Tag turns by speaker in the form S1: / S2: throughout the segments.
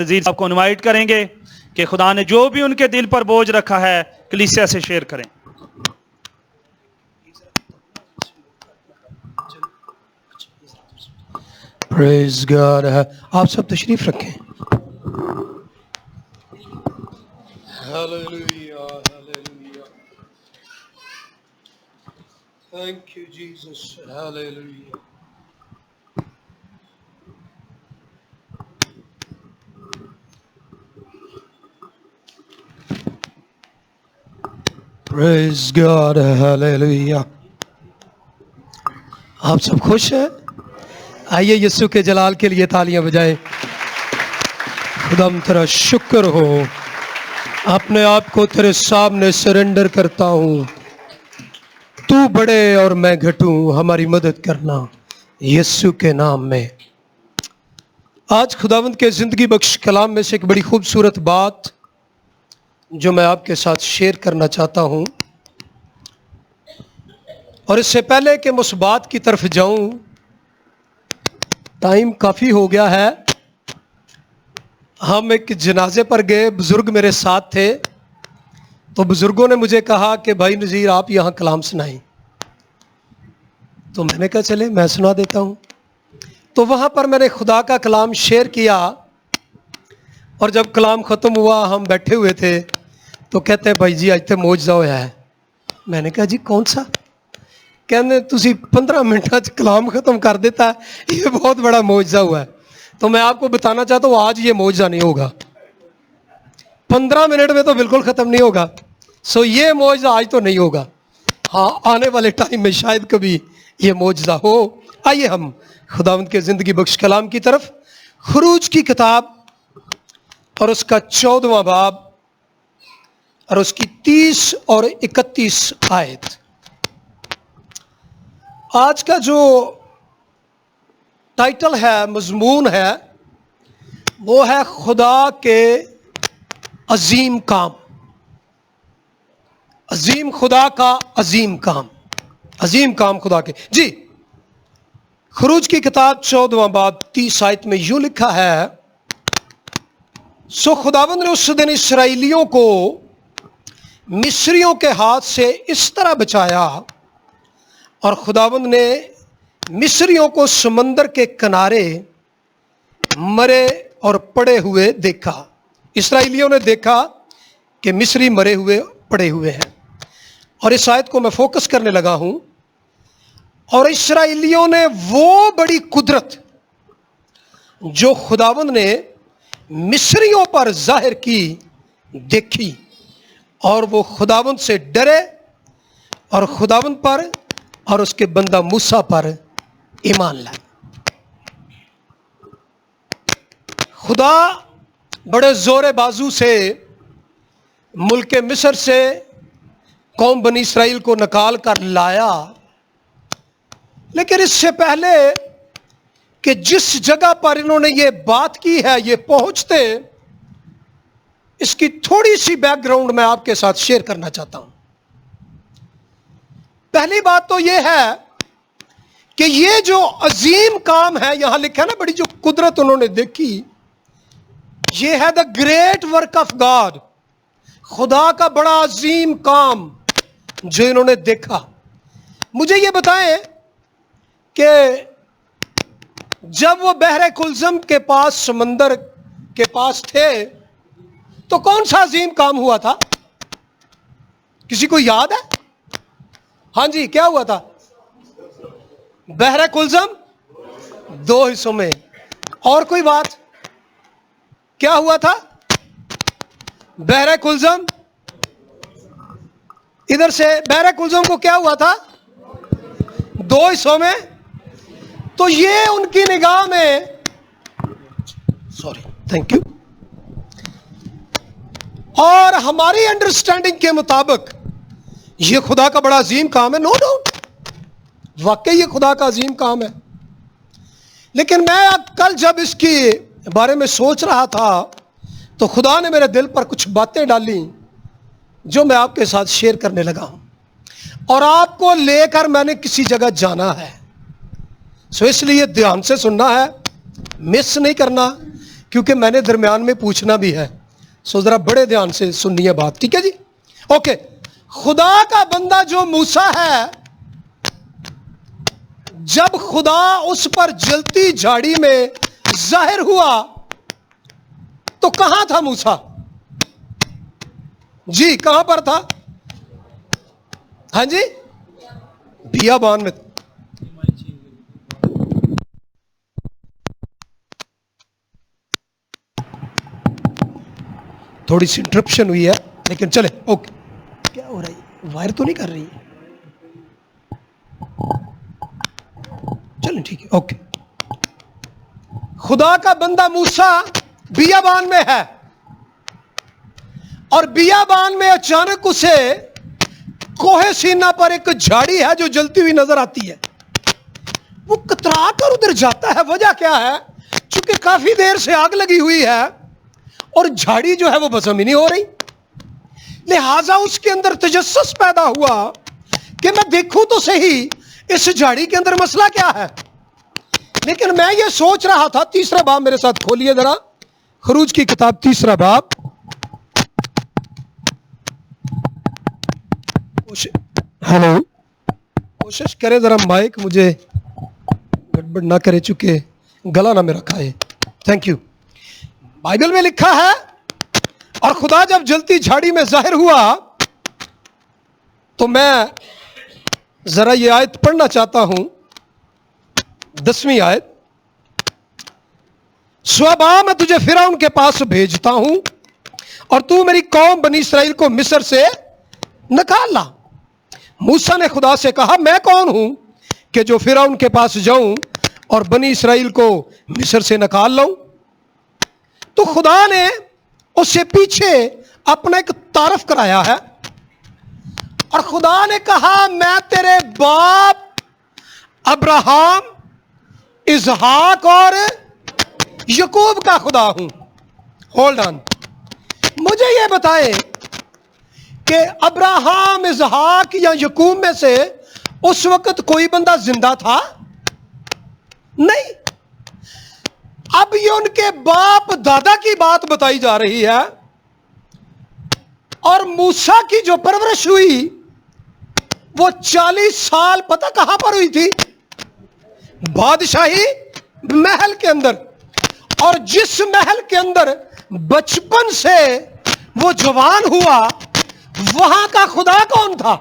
S1: नज़ीर साहब को इनवाइट करेंगे कि खुदा ने जो भी उनके दिल पर बोझ रखा है कलीसिया से शेयर करें।
S2: Praise God. आप सब तशरीफ रखें। Hallelujah, hallelujah. Thank you Jesus. Hallelujah. Praise God, hallelujah. आप सब खुश हैं? आइए यीशु के जलाल के लिए तालियां बजाएं। खुदाम तेरा शुक्र हो, अपने आप को तेरे सामने सरेंडर करता हूँ। तू बड़े और मैं घटूं, हमारी मदद करना यीशु के नाम में। आज खुदावंद के ज़िंदगी बख्श कलाम में से एक बड़ी खूबसूरत बात जो मैं आपके साथ शेयर करना चाहता हूँ, और इससे पहले कि मैं उस बात की तरफ जाऊं, टाइम काफ़ी हो गया है। हम एक जनाजे पर गए, बुज़ुर्ग मेरे साथ थे, तो बुज़ुर्गों ने मुझे कहा कि भाई नज़ीर आप यहाँ कलाम सुनाएं। तो मैंने कहा चले मैं सुना देता हूँ। तो वहाँ पर मैंने खुदा का कलाम शेयर किया, और जब कलाम ख़त्म हुआ हम बैठे हुए थे तो कहते हैं भाई जी आज तो मौजज़ा होया है। मैंने कहा जी कौन सा? कहने तुसी 15 मिनट कलाम ख़त्म कर देता है, ये बहुत बड़ा मौजज़ा हुआ है। तो मैं आपको बताना चाहता हूँ आज ये मौजज़ा नहीं होगा, 15 मिनट में तो बिल्कुल ख़त्म नहीं होगा। सो ये मौजज़ा आज तो नहीं होगा, हाँ आने वाले टाइम में शायद कभी ये मौजज़ा हो। आइए हम खुदावंद के ज़िंदगी बख्श कलाम की तरफ, खुरूज की किताब और उसका 14वां बाब और उसकी 30 और 31 आयत। आज का जो टाइटल है, मजमून है, वो है खुदा के अजीम काम। अजीम खुदा का अजीम काम, अजीम काम खुदा के। जी, खुरूज की किताब 14वां बाब 30 आयत में यूं लिखा है, सो खुदावंद ने उस दिन इस्राएलियों को मिस्रियों के हाथ से इस तरह बचाया, और खुदावंद ने मिस्रियों को समंदर के किनारे मरे और पड़े हुए देखा। इस्राएलियों ने देखा कि मिस्री मरे हुए पड़े हुए हैं, और इस आयत को मैं फोकस करने लगा हूं। और इस्राएलियों ने वो बड़ी कुदरत जो खुदावंद ने मिस्रियों पर जाहिर की देखी, और वो खुदावंद से डरे और खुदावंद पर और उसके बंदा मूसा पर ईमान लाए। खुदा बड़े जोरे बाजू से मुल्क मिस्र से कौम बनी इसराइल को निकाल कर लाया, लेकिन इससे पहले कि जिस जगह पर इन्होंने ये बात की है ये पहुंचते, इसकी थोड़ी सी बैकग्राउंड मैं आपके साथ शेयर करना चाहता हूं। पहली बात तो ये है कि ये जो अजीम काम है, यहां लिखा है ना, बड़ी जो कुदरत उन्होंने देखी, ये है the great work of God. खुदा का बड़ा अजीम काम जो इन्होंने देखा। मुझे ये बताएं कि जब वो बहरे कुलज़म के पास, समंदर के पास थे, तो कौन सा अजीम काम हुआ था? किसी को याद है? हाँ जी, क्या हुआ था? बहरे कुलज़म 2 हिस्सों में। और कोई बात? क्या हुआ था? बहरे कुलज़म, इधर से बहरे कुलज़म को क्या हुआ था? 2 हिस्सों में। तो ये उनकी निगाह में, सॉरी, थैंक यू, और हमारी अंडरस्टैंडिंग के मुताबिक ये खुदा का बड़ा अजीम काम है, नो डाउट, वाकई ये खुदा का अजीम काम है। लेकिन मैं कल जब इसके बारे में सोच रहा था तो खुदा ने मेरे दिल पर कुछ बातें डाली जो मैं आपके साथ शेयर करने लगा हूं, और आपको लेकर मैंने किसी जगह जाना है। सो इसलिए ध्यान से सुनना है, मिस नहीं करना, क्योंकि मैंने दरमियान में पूछना भी है। सो जरा बड़े ध्यान से सुनिए बात, ठीक है जी। ओके, खुदा का बंदा जो मूसा है, जब खुदा उस पर जलती झाड़ी में जाहिर हुआ तो कहां था मूसा? जी कहां पर था? हाँ जी, बियाबान में। थोड़ी सी इंटरप्शन हुई है लेकिन चले। ओके, क्या हो रहा है? वायर तो नहीं कर रही? चलें ठीक है। ओके, खुदा का बंदा मूसा बियाबान में है और बियाबान में अचानक उसे कोहे सीना पर एक झाड़ी है जो जलती हुई नजर आती है। वो कतरा कर उधर जाता है। वजह क्या है? चूंकि काफी देर से आग लगी हुई है और झाड़ी जो है वो भस्म ही नहीं हो रही, लिहाजा उसके अंदर तजस्सुस पैदा हुआ कि मैं देखूं तो सही इस झाड़ी के अंदर मसला क्या है। लेकिन मैं ये सोच रहा था, तीसरा बाब मेरे साथ खोलिए जरा, खरूज की किताब तीसरा बाब। हेलो, कोशिश करें जरा माइक मुझे गड़बड़ ना करे, चुके गला ना मेरा खाए। Thank you. बाइबल में लिखा है, और खुदा जब जलती झाड़ी में जाहिर हुआ, तो मैं जरा ये आयत पढ़ना चाहता हूं, 10वीं आयत। स्वबा मैं तुझे फिरौन के पास भेजता हूं और तू मेरी कौम बनी इस्राएल को मिस्र से निकाल ला। मूसा ने खुदा से कहा, मैं कौन हूं कि जो फिरौन के पास जाऊं और बनी इस्राएल को मिस्र से निकाल लाऊं? तो खुदा ने उससे पीछे अपना एक तारफ कराया है और खुदा ने कहा, मैं तेरे बाप अब्राहम, इसहाक और याकूब का खुदा हूं। होल्ड ऑन, मुझे यह बताएं कि अब्राहम, इसहाक या याकूब में से उस वक्त कोई बंदा जिंदा था? नहीं। अब ये उनके बाप दादा की बात बताई जा रही है। और मूसा की जो परवरिश हुई वो 40 साल पता कहां पर हुई थी? बादशाही महल के अंदर। और जिस महल के अंदर बचपन से वो जवान हुआ, वहां का खुदा कौन था?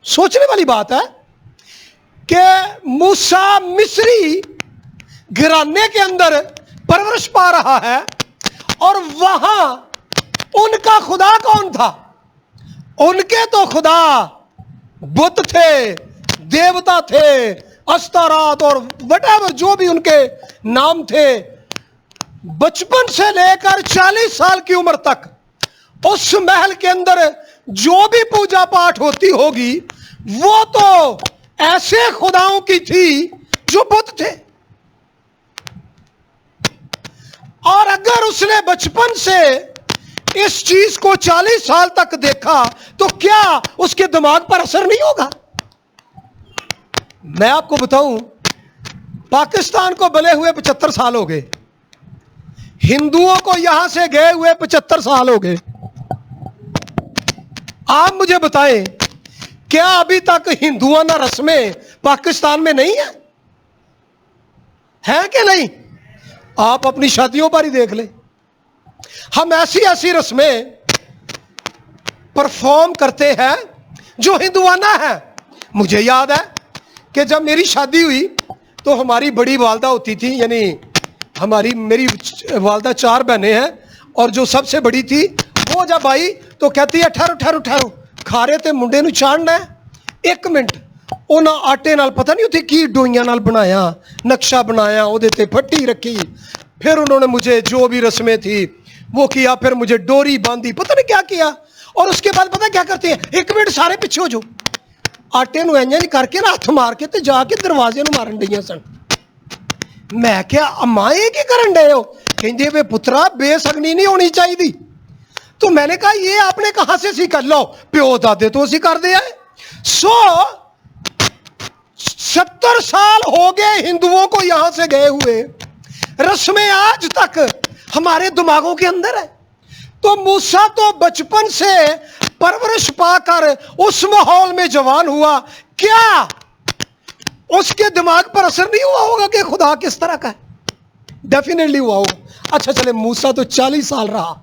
S2: सोचने वाली बात है कि मूसा मिस्री घराने के अंदर परवरिश पा रहा है और वहां उनका खुदा कौन था? उनके तो खुदा बुत थे, देवता थे, अस्तारात और वटेवर जो भी उनके नाम थे। बचपन से लेकर 40 साल की उम्र तक उस महल के अंदर जो भी पूजा पाठ होती होगी वो तो ऐसे खुदाओं की थी जो बुत थे। और अगर उसने बचपन से इस चीज को 40 साल तक देखा तो क्या उसके दिमाग पर असर नहीं होगा? मैं आपको बताऊं, पाकिस्तान को बने हुए 75 साल हो गए, हिंदुओं को यहां से गए हुए 75 साल हो गए। आप मुझे बताएं, क्या अभी तक हिंदुआना रस्में पाकिस्तान में नहीं है कि नहीं? आप अपनी शादियों पर ही देख लें, हम ऐसी ऐसी रस्में परफॉर्म करते हैं जो हिंदुआना है। मुझे याद है कि जब मेरी शादी हुई तो हमारी बड़ी वालदा होती थी, यानी मेरी वालदा 4 बहनें हैं और जो सबसे बड़ी थी वो जब आई तो कहती है, ठहरो ठहरो ठहरो, खारे ते मुंडे नूं चाढ़ना है। 1 मिनट, उन्हां आटे नाल पता नहीं उत्थे की डोइयां नाल बनाया, नक्शा बनाया, उहदे ते फट्टी रखी, फिर उन्होंने मुझे जो भी रस्में थी वो किया, फिर मुझे डोरी बांधी, पता नहीं क्या किया। और उसके बाद पता क्या करते हैं, 1 मिनट सारे पीछे हो जाओ, आटे नूं इंज नहीं करके ना हथ मार के ते जाके दरवाजे नूं मारन डईयां सन। मैं क्या अम्मा ये की करन डए हो? कहंदे वे पुत्रा बेसगनी नहीं होनी चाहिए। तो मैंने कहा ये आपने कहां से सीखा? लो प्यो दादे तो असी करते आए। 70 साल हो गए हिंदुओं को यहां से गए हुए, रस्में आज तक हमारे दिमागों के अंदर है। तो मूसा तो बचपन से परवरिश पाकर उस माहौल में जवान हुआ, क्या उसके दिमाग पर असर नहीं हुआ होगा कि खुदा किस तरह का है? डेफिनेटली हुआ होगा। अच्छा चले, मूसा तो 40 साल रहा।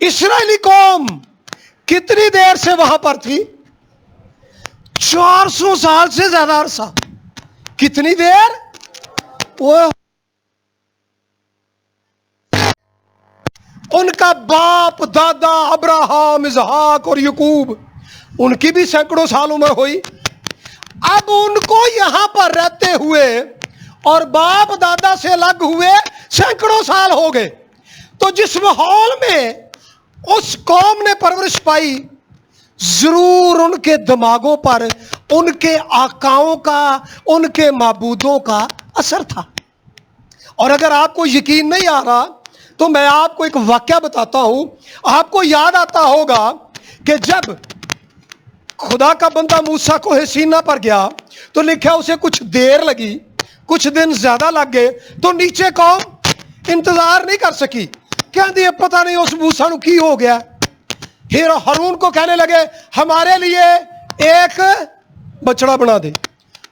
S2: इस्राएली कौम कितनी देर से वहां पर थी? 400 साल से ज्यादा अरसा। कितनी देर? वो उनका बाप दादा अब्राहम, इसहाक और याकूब, उनकी भी सैकड़ों साल उम्र हुई। अब उनको यहां पर रहते हुए और बाप दादा से अलग हुए सैकड़ों साल हो गए। तो जिस माहौल में उस कौम ने परवरिश पाई, जरूर उनके दिमागों पर उनके आकाओं का, उनके माबूदों का असर था। और अगर आपको यकीन नहीं आ रहा तो मैं आपको एक वाक्या बताता हूं। आपको याद आता होगा कि जब खुदा का बंदा मूसा को सीना पर गया तो लिखा उसे कुछ देर लगी, कुछ दिन ज्यादा लग गए, तो नीचे कौम इंतजार नहीं कर सकी। कहती पता नहीं उस मूसा को की हो गया। फिर हारून को कहने लगे हमारे लिए एक बछड़ा बना दे।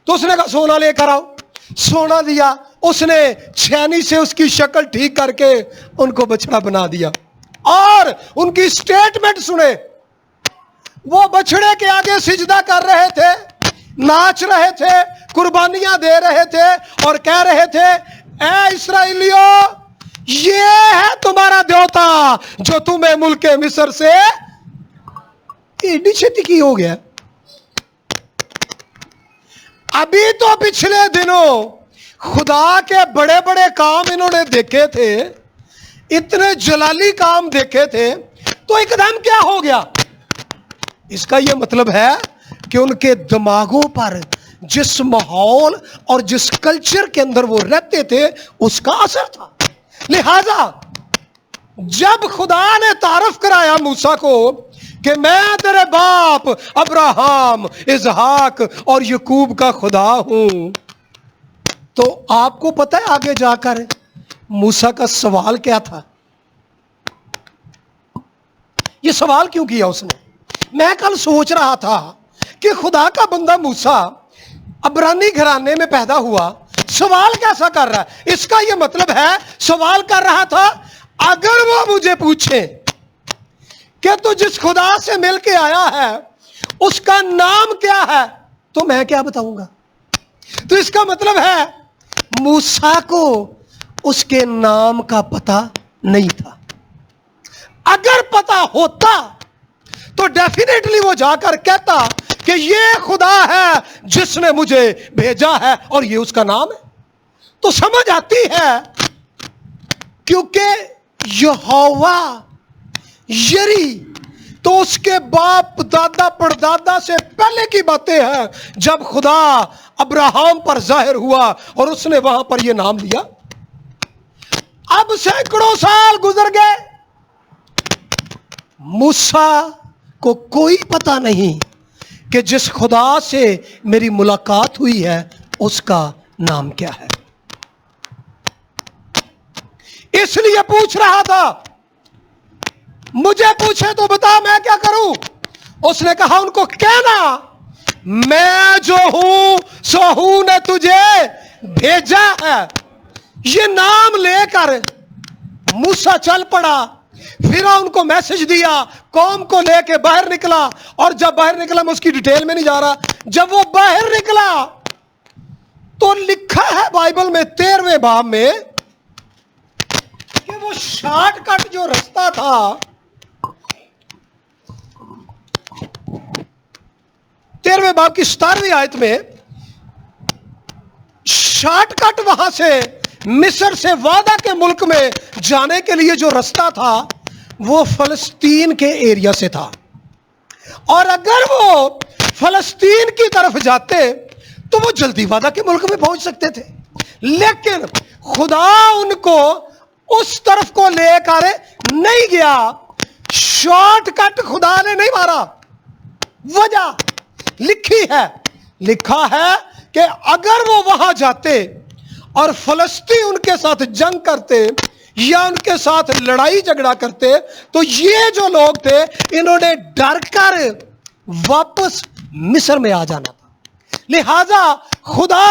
S2: तो उसने कहा सोना लेकर आओ। सोना दिया, उसने छेनी से उसकी शक्ल ठीक करके उनको बछड़ा बना दिया। और उनकी स्टेटमेंट सुने, वो बछड़े के आगे सिजदा कर रहे थे, नाच रहे थे, कुर्बानियां दे रहे थे और कह रहे थे ए इस्राएलियों, ये है तुम्हारा देवता जो तुम्हें मुल्के मिस्र से एडी छेती की हो गया। अभी तो पिछले दिनों खुदा के बड़े बड़े काम इन्होंने देखे थे, इतने जलाली काम देखे थे, तो एकदम क्या हो गया? इसका यह मतलब है कि उनके दिमागों पर जिस माहौल और जिस कल्चर के अंदर वो रहते थे उसका असर था। लिहाजा जब खुदा ने तारफ कराया मूसा को कि मैं तेरे बाप अब्राहम, इसहाक और याकूब का खुदा हूं, तो आपको पता है आगे जाकर मूसा का सवाल क्या था? यह सवाल क्यों किया उसने? मैं कल सोच रहा था कि खुदा का बंदा मूसा अब्रानी घराने में पैदा हुआ, सवाल कैसा कर रहा है? इसका यह मतलब है सवाल कर रहा था, अगर वो मुझे पूछे कि तू जिस खुदा से मिलके आया है उसका नाम क्या है, तो मैं क्या बताऊंगा? तो इसका मतलब है मूसा को उसके नाम का पता नहीं था। अगर पता होता तो डेफिनेटली वो जाकर कहता कि ये खुदा है जिसने मुझे भेजा है और ये उसका नाम है। तो समझ आती है, क्योंकि यहोवा यरी तो उसके बाप दादा परदादा से पहले की बातें हैं, जब खुदा अब्राहम पर जाहिर हुआ और उसने वहां पर यह नाम लिया। अब सैकड़ों साल गुजर गए, मूसा को कोई पता नहीं कि जिस खुदा से मेरी मुलाकात हुई है उसका नाम क्या है। इसलिए पूछ रहा था, मुझे पूछे तो बता मैं क्या करूं? उसने कहा उनको कहना मैं जो हूं सो हूं ने तुझे भेजा है। ये नाम लेकर मूसा चल पड़ा, फिर उनको मैसेज दिया, कौम को लेके बाहर निकला। और जब बाहर निकला, मैं उसकी डिटेल में नहीं जा रहा, जब वो बाहर निकला तो लिखा है बाइबल में 13वें बाब में कि वो शॉर्टकट जो रास्ता था, 13वें बाब की 17वीं आयत में, शॉर्टकट वहां से मिस्र से वादा के मुल्क में जाने के लिए जो रास्ता था वो फलस्तीन के एरिया से था। और अगर वो फलस्तीन की तरफ जाते तो वो जल्दी वादा के मुल्क में पहुंच सकते थे, लेकिन खुदा उनको उस तरफ को लेकर नहीं गया। शॉर्टकट खुदा ने नहीं मारा। वजह लिखी है लिखा है कि अगर वो वहां जाते और फलस्तीन उनके साथ जंग करते या उनके साथ लड़ाई झगड़ा करते, तो ये जो लोग थे इन्होंने डर कर वापस मिस्र में आ जाना था। लिहाजा खुदा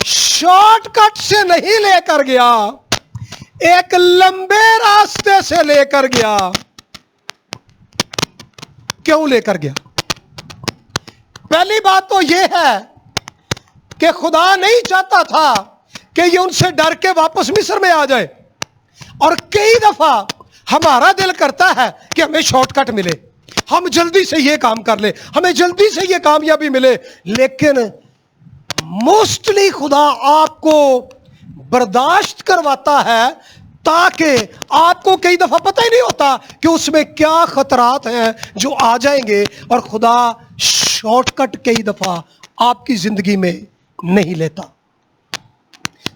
S2: शॉर्टकट से नहीं लेकर गया, एक लंबे रास्ते से लेकर गया। क्यों लेकर गया? पहली बात तो यह है कि खुदा नहीं चाहता था कि ये उनसे डर के वापस मिस्र में आ जाए। और कई दफा हमारा दिल करता है कि हमें शॉर्टकट मिले, हम जल्दी से ये काम कर ले, हमें जल्दी से ये कामयाबी मिले। लेकिन मोस्टली खुदा आपको बर्दाश्त करवाता है ताकि आपको कई दफा पता ही नहीं होता कि उसमें क्या खतरात हैं जो आ जाएंगे। और खुदा शॉर्टकट कई दफा आपकी जिंदगी में नहीं लेता।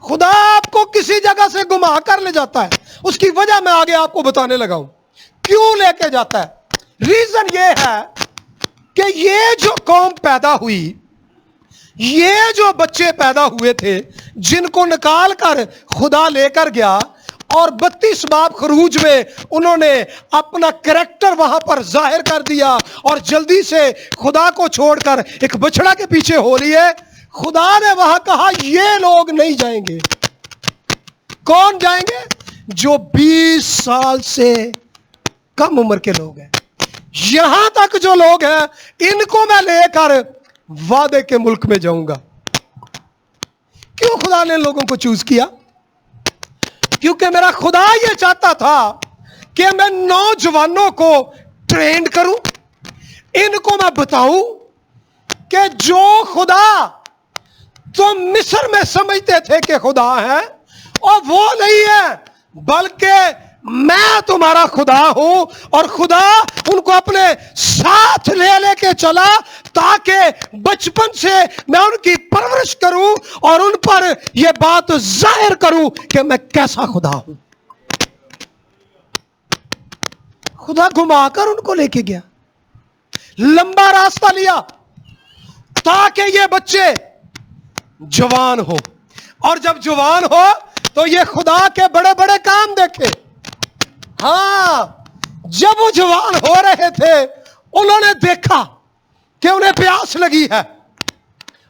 S2: खुदा आपको किसी जगह से घुमा कर ले जाता है, उसकी वजह मैं आगे आपको बताने लगा हूं क्यों लेके जाता है। रीजन ये है कि ये जो कौम पैदा हुई, ये जो बच्चे पैदा हुए थे जिनको निकाल कर खुदा लेकर गया, और 32 बाब खरूज में उन्होंने अपना करैक्टर वहां पर जाहिर कर दिया और जल्दी से खुदा को छोड़कर एक बछड़ा के पीछे हो लिए। खुदा ने वहां कहा ये लोग नहीं जाएंगे। कौन जाएंगे? जो 20 साल से कम उम्र के लोग हैं। यहां तक जो लोग हैं इनको मैं लेकर वादे के मुल्क में जाऊंगा। क्यों खुदा ने लोगों को चूज किया? क्योंकि मेरा खुदा ये चाहता था कि मैं नौजवानों को ट्रेंड करूं, इनको मैं बताऊं कि जो खुदा तो मिस्र में समझते थे कि खुदा है, और वो नहीं है, बल्कि मैं तुम्हारा खुदा हूं। और खुदा उनको अपने साथ ले लेके चला ताकि बचपन से मैं उनकी परवरिश करूं और उन पर यह बात जाहिर करूं कि मैं कैसा खुदा हूं। खुदा घुमाकर उनको लेके गया, लंबा रास्ता लिया ताकि ये बच्चे जवान हो, और जब जवान हो तो ये खुदा के बड़े बड़े काम देखे। हाँ, जब वो जवान हो रहे थे उन्होंने देखा कि उन्हें प्यास लगी है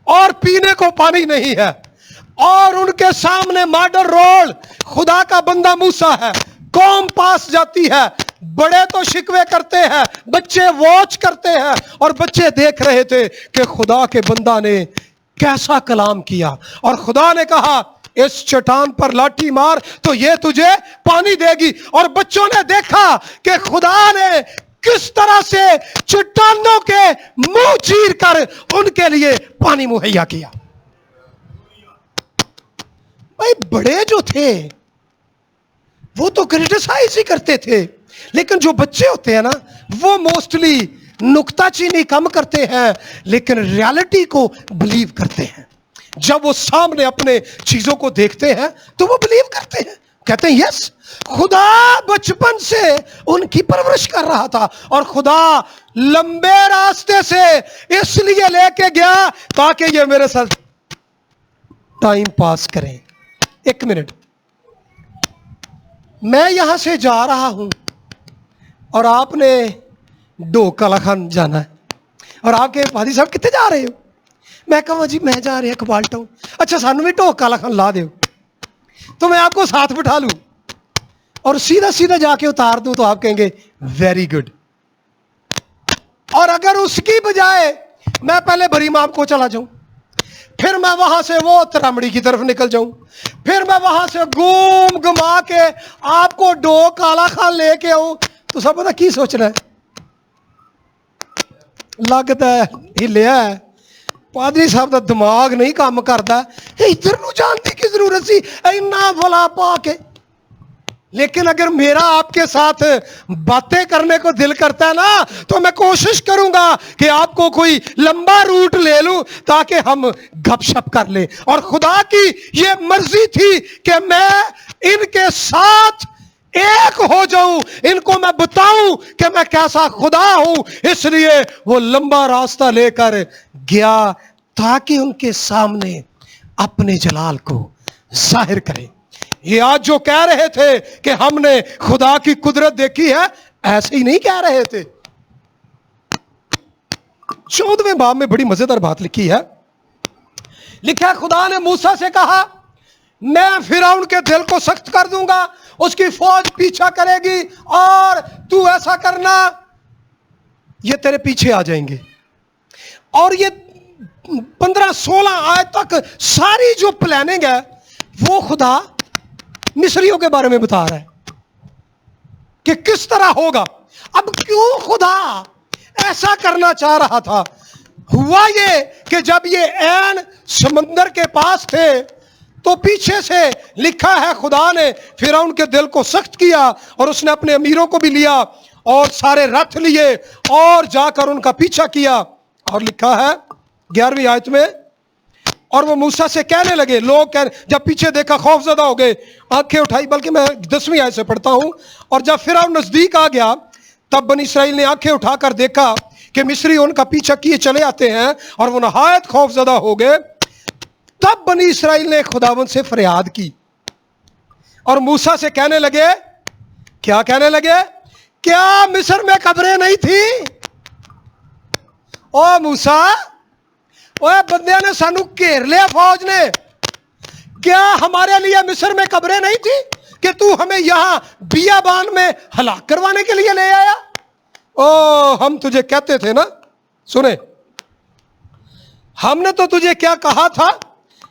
S2: और पीने को पानी नहीं है, और उनके सामने मॉडल रोल खुदा का बंदा मूसा है। कौम पास जाती है, बड़े तो शिकवे करते हैं, बच्चे वॉच करते हैं, और बच्चे देख रहे थे कि खुदा के बंदा ने कैसा कलाम किया। और खुदा ने कहा इस चट्टान पर लाठी मार तो ये तुझे पानी देगी। और बच्चों ने देखा कि खुदा ने किस तरह से चट्टानों के मुंह चीर कर उनके लिए पानी मुहैया किया। भाई बड़े जो थे वो तो क्रिटिसाइज ही करते थे, लेकिन जो बच्चे होते हैं ना वो मोस्टली नुक्ताचीनी कम करते हैं लेकिन रियलिटी को बिलीव करते हैं। जब वो सामने अपने चीजों को देखते हैं तो वो बिलीव करते हैं, कहते हैं यस, खुदा बचपन से उनकी परवरिश कर रहा था। और खुदा लंबे रास्ते से इसलिए लेके गया ताकि ये मेरे साथ टाइम पास करें। एक मिनट, मैं यहां से जा रहा हूं और आपने ढोक कलाखान जाना है, और आपके पादी साहब कितने जा रहे हो? मैं कहूँ जी मैं जा रहा कबाल टाउन। अच्छा सानू भी ढोक कलाखान ला दो, तो मैं आपको साथ बिठा लूं और सीधा सीधा जाके उतार दूं तो आप कहेंगे वेरी गुड। और अगर उसकी बजाय मैं पहले बरीमाम को चला जाऊं, फिर मैं वहां से वो तरामड़ी की तरफ निकल जाऊं, फिर मैं वहां से घूम घुमा के आपको ढोक कलाखान लेके आऊं, तो सब पता की सोच रहा है? लगता है हिलिया है, पादरी साहब का दिमाग नहीं काम करता, इधर नूं जानने की जरूरत सी इन्ना भला पा के। लेकिन अगर मेरा आपके साथ बातें करने को दिल करता है ना, तो मैं कोशिश करूंगा कि आपको कोई लंबा रूट ले लूं ताकि हम गपशप कर ले। और खुदा की ये मर्जी थी कि मैं इनके साथ एक हो जाऊं, इनको मैं बताऊं कि मैं कैसा खुदा हूं। इसलिए वो लंबा रास्ता लेकर गया ताकि उनके सामने अपने जलाल को जाहिर करें। ये आज जो कह रहे थे कि हमने खुदा की कुदरत देखी है, ऐसे ही नहीं कह रहे थे। 14वें बाब में बड़ी मजेदार बात लिखी है। लिखा है, खुदा ने मूसा से कहा, मैं फिरौन के दिल को सख्त कर दूंगा, उसकी फौज पीछा करेगी और तू ऐसा करना, ये तेरे पीछे आ जाएंगे। और ये 15-16 आयत तक सारी जो प्लानिंग है वो खुदा मिस्रियों के बारे में बता रहा है कि किस तरह होगा। अब क्यों खुदा ऐसा करना चाह रहा था? हुआ ये कि जब ये ऐन समंदर के पास थे तो पीछे से लिखा है खुदा ने फिरौन के दिल को सख्त किया और उसने अपने अमीरों को भी लिया और सारे रथ लिए और जाकर उनका पीछा किया। और लिखा है 11वीं आयत में, और वो मूसा से कहने लगे, लोग जब पीछे देखा खौफजदा हो गए, आंखें उठाई। बल्कि मैं 10वीं आयत से पढ़ता हूं, और जब फिरौन नजदीक आ गया तब बनी इस्राएल ने आंखें उठाकर देखा कि मिस्री उनका पीछा किए चले आते हैं और वो नहायत खौफजदा हो गए। तब बनी इस्राएल ने खुदावंद से फरियाद की और मूसा से कहने लगे, क्या कहने लगे? क्या मिस्र में कब्रें नहीं थी? ओ मूसा, ओए बंदे ने सानू घेर लिया फौज ने, क्या हमारे लिए मिस्र में कब्रें नहीं थी कि तू हमें यहां बियाबान में हलाक करवाने के लिए ले आया? ओ, हम तुझे कहते थे ना, सुने, हमने तो तुझे क्या कहा था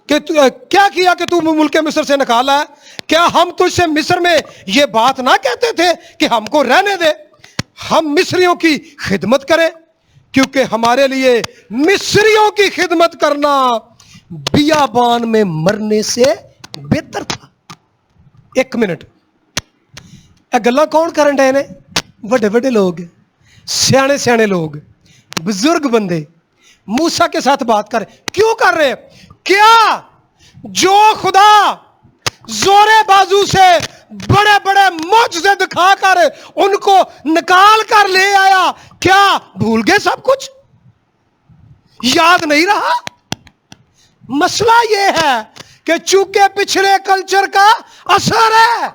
S2: कि क्या किया कि तू मुल्क मिस्र से निकाला है? क्या हम तुझसे मिस्र में यह बात ना कहते थे कि हमको रहने दे, हम मिस्रियों की खिदमत करें? क्योंकि हमारे लिए मिस्रियों की खिदमत करना बियाबान में मरने से बेहतर था। एक मिनट, गल्ला कौन करन डे ने? बड़े बड़े लोग, सियाने सियाने लोग, बुजुर्ग बंदे मूसा के साथ बात कर रहे। क्यों कर रहे? क्या जो खुदा जोरे बाजू से बड़े बड़े मौजज़े दिखाकर उनको निकाल कर ले आया, क्या भूल गए सब कुछ? याद नहीं रहा? मसला यह है कि चूंकि पिछले कल्चर का असर है,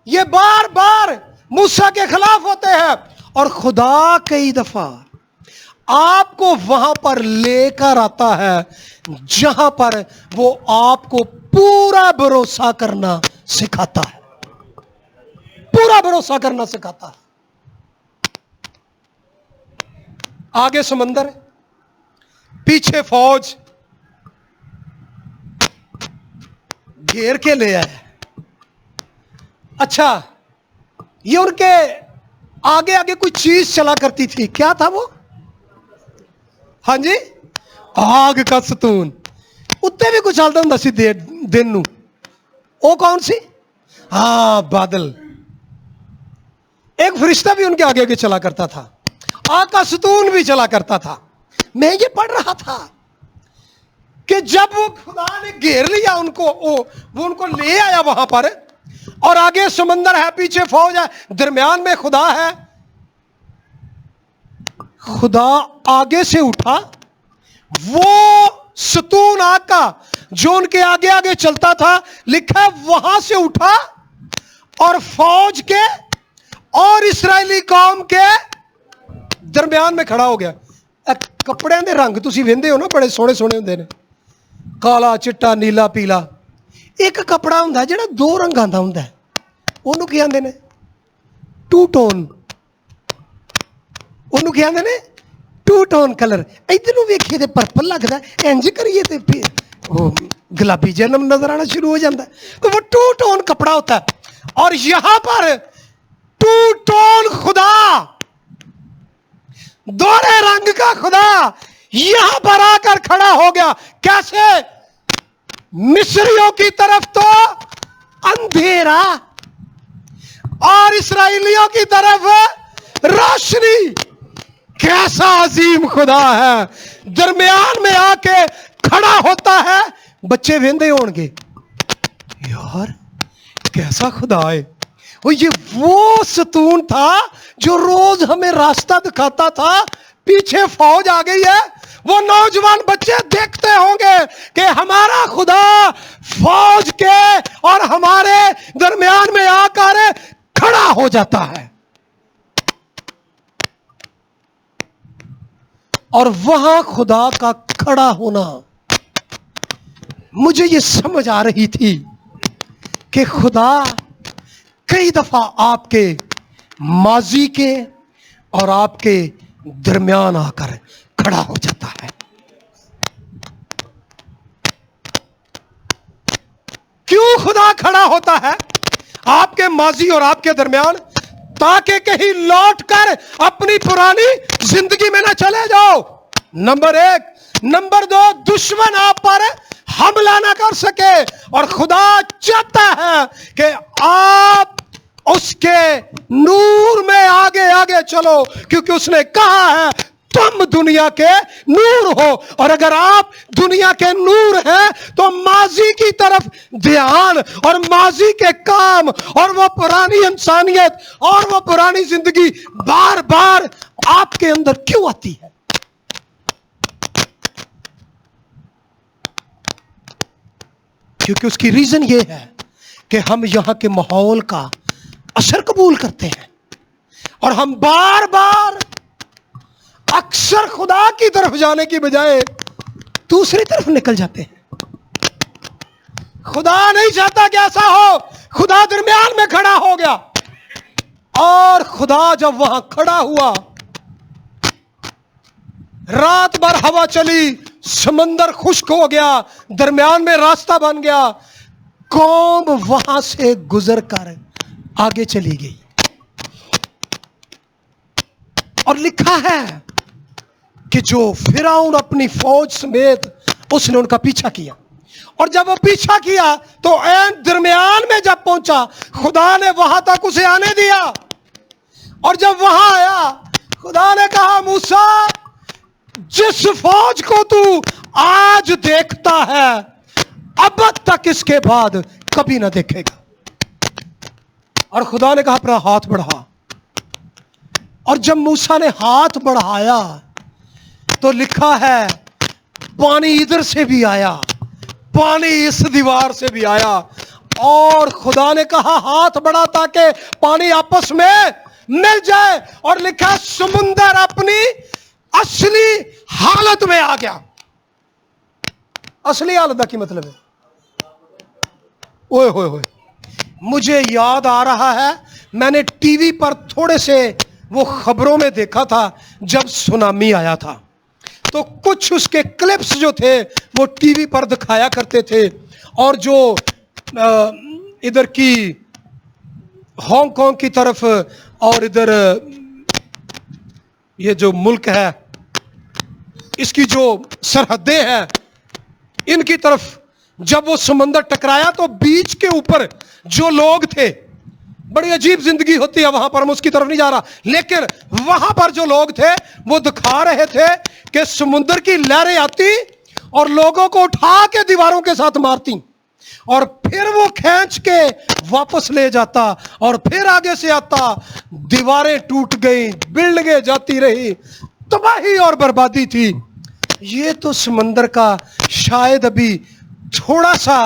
S2: ये बार बार मूसा के खिलाफ होते हैं और खुदा कई दफा आपको वहां पर लेकर आता है जहां पर वो आपको पूरा भरोसा करना सिखाता है, पूरा भरोसा करना सिखाता है। आगे समंदर, पीछे फौज, घेर के ले आए। अच्छा, ये उनके आगे आगे कोई चीज चला करती थी, क्या था वो? हाँ जी, आग का सतून। उत्ते भी कुछ चलता होंगे सी दिन नू, वो कौन सी? हाँ, बादल। एक फरिश्ता भी उनके आगे आगे चला करता था, आग का सतून भी चला करता था। मैं ये पढ़ रहा था कि जब वो खुदा ने घेर लिया उनको, वो उनको ले आया वहां पर, और आगे समंदर है, पीछे फौज है, दरमियान में खुदा है। खुदा आगे से उठा, वो सतून आग का जो उनके आगे आगे चलता था, लिखा वहां से उठा और फौज के और इस्राएली कौम के दरमियान में खड़ा हो गया। कपड़े दे रंग तुसी वेंदे हो ना, बड़े सोहने सोहने हुंदे ने, काला, चिट्टा, नीला, पीला। एक कपड़ा हुंदा जिहड़ा दो रंगां दा हुंदा है, ਉਹਨੂੰ ਕੀ ਆਂਦੇ ਨੇ? Two tone. ਉਹਨੂੰ ਕੀ ਆਂਦੇ ਨੇ? Two tone colour. इधर ਨੂੰ ਵੇਖੀਏ ਤੇ पर्पल लगदा, इंज करिए ते गुलाबी जन्म नजर आना शुरू हो जाता है। तो वो टू टोन कपड़ा होता है, और यहां पर टू टोन खुदा, दोहरे रंग का खुदा यहां पर आकर खड़ा हो गया। कैसे? मिस्रियों की तरफ तो अंधेरा और इस्राएलियों की तरफ रोशनी। कैसा अजीम खुदा है, दरमियान में आके खड़ा होता है। बच्चे वेंदे होंगे, यार कैसा खुदा है। और ये वो सतून था जो रोज हमें रास्ता दिखाता था। पीछे फौज आ गई है, वो नौजवान बच्चे देखते होंगे कि हमारा खुदा फौज के और हमारे दरमियान में आकर खड़ा हो जाता है। और वहां खुदा का खड़ा होना, मुझे ये समझ आ रही थी कि खुदा कई दफा आपके माजी के और आपके दरमियान आकर खड़ा हो जाता है। क्यों खुदा खड़ा होता है आपके माजी और आपके दरमियान? ताकि कहीं लौटकर अपनी पुरानी जिंदगी में ना चले जाओ, नंबर एक। नंबर दो, दुश्मन आप पर हमला ना कर सके। और खुदा चाहता है कि आप उसके नूर में आगे आगे चलो, क्योंकि उसने कहा है तुम दुनिया के नूर हो। और अगर आप दुनिया के नूर हैं तो माजी की तरफ ध्यान और माजी के काम और वो पुरानी इंसानियत और वो पुरानी जिंदगी बार बार आपके अंदर क्यों आती है? क्योंकि उसकी रीजन ये है कि हम यहां के माहौल का असर कबूल करते हैं और हम बार बार अक्सर खुदा की तरफ जाने की बजाय दूसरी तरफ निकल जाते हैं। खुदा नहीं चाहता कि ऐसा हो। खुदा दरमियान में खड़ा हो गया और खुदा जब वहां खड़ा हुआ, रात भर हवा चली, समंदर खुश्क हो गया, दरमियान में रास्ता बन गया, कौम वहां से गुजर कर आगे चली गई। और लिखा है कि जो फिरौन अपनी फौज समेत उसने उनका पीछा किया, और जब वो पीछा किया तो ऐन दरमियान में जब पहुंचा, खुदा ने वहां तक उसे आने दिया। और जब वहां आया, खुदा ने कहा मूसा, जिस फौज को तू आज देखता है अब तक इसके बाद कभी ना देखेगा। और खुदा ने कहा अपना हाथ बढ़ा। और जब मूसा ने हाथ बढ़ाया तो लिखा है पानी इधर से भी आया, पानी इस दीवार से भी आया। और खुदा ने कहा हाथ बढ़ा ताकि पानी आपस में मिल जाए। और लिखा समुंदर अपनी असली हालत में आ गया। असली हालत की मतलब है, ओए होए होए, मुझे याद आ रहा है मैंने टीवी पर थोड़े से वो खबरों में देखा था जब सुनामी आया था, तो कुछ उसके क्लिप्स जो थे वो टीवी पर दिखाया करते थे। और जो इधर की हांगकांग की तरफ और इधर ये जो मुल्क है इसकी जो सरहदें हैं इनकी तरफ जब वो समंदर टकराया तो बीच के ऊपर जो लोग थे, बड़ी अजीब जिंदगी होती है वहां पर, मैं उसकी तरफ नहीं जा रहा, लेकिन वहां पर जो लोग थे वो दिखा रहे थे कि समुद्र की लहरें आती और लोगों को उठा के दीवारों के साथ मारती और फिर वो खींच के वापस ले जाता और फिर आगे से आता, दीवारें टूट गई, बिल्डिंगें जाती रही, तबाही और बर्बादी थी। ये तो समंदर का शायद अभी थोड़ा सा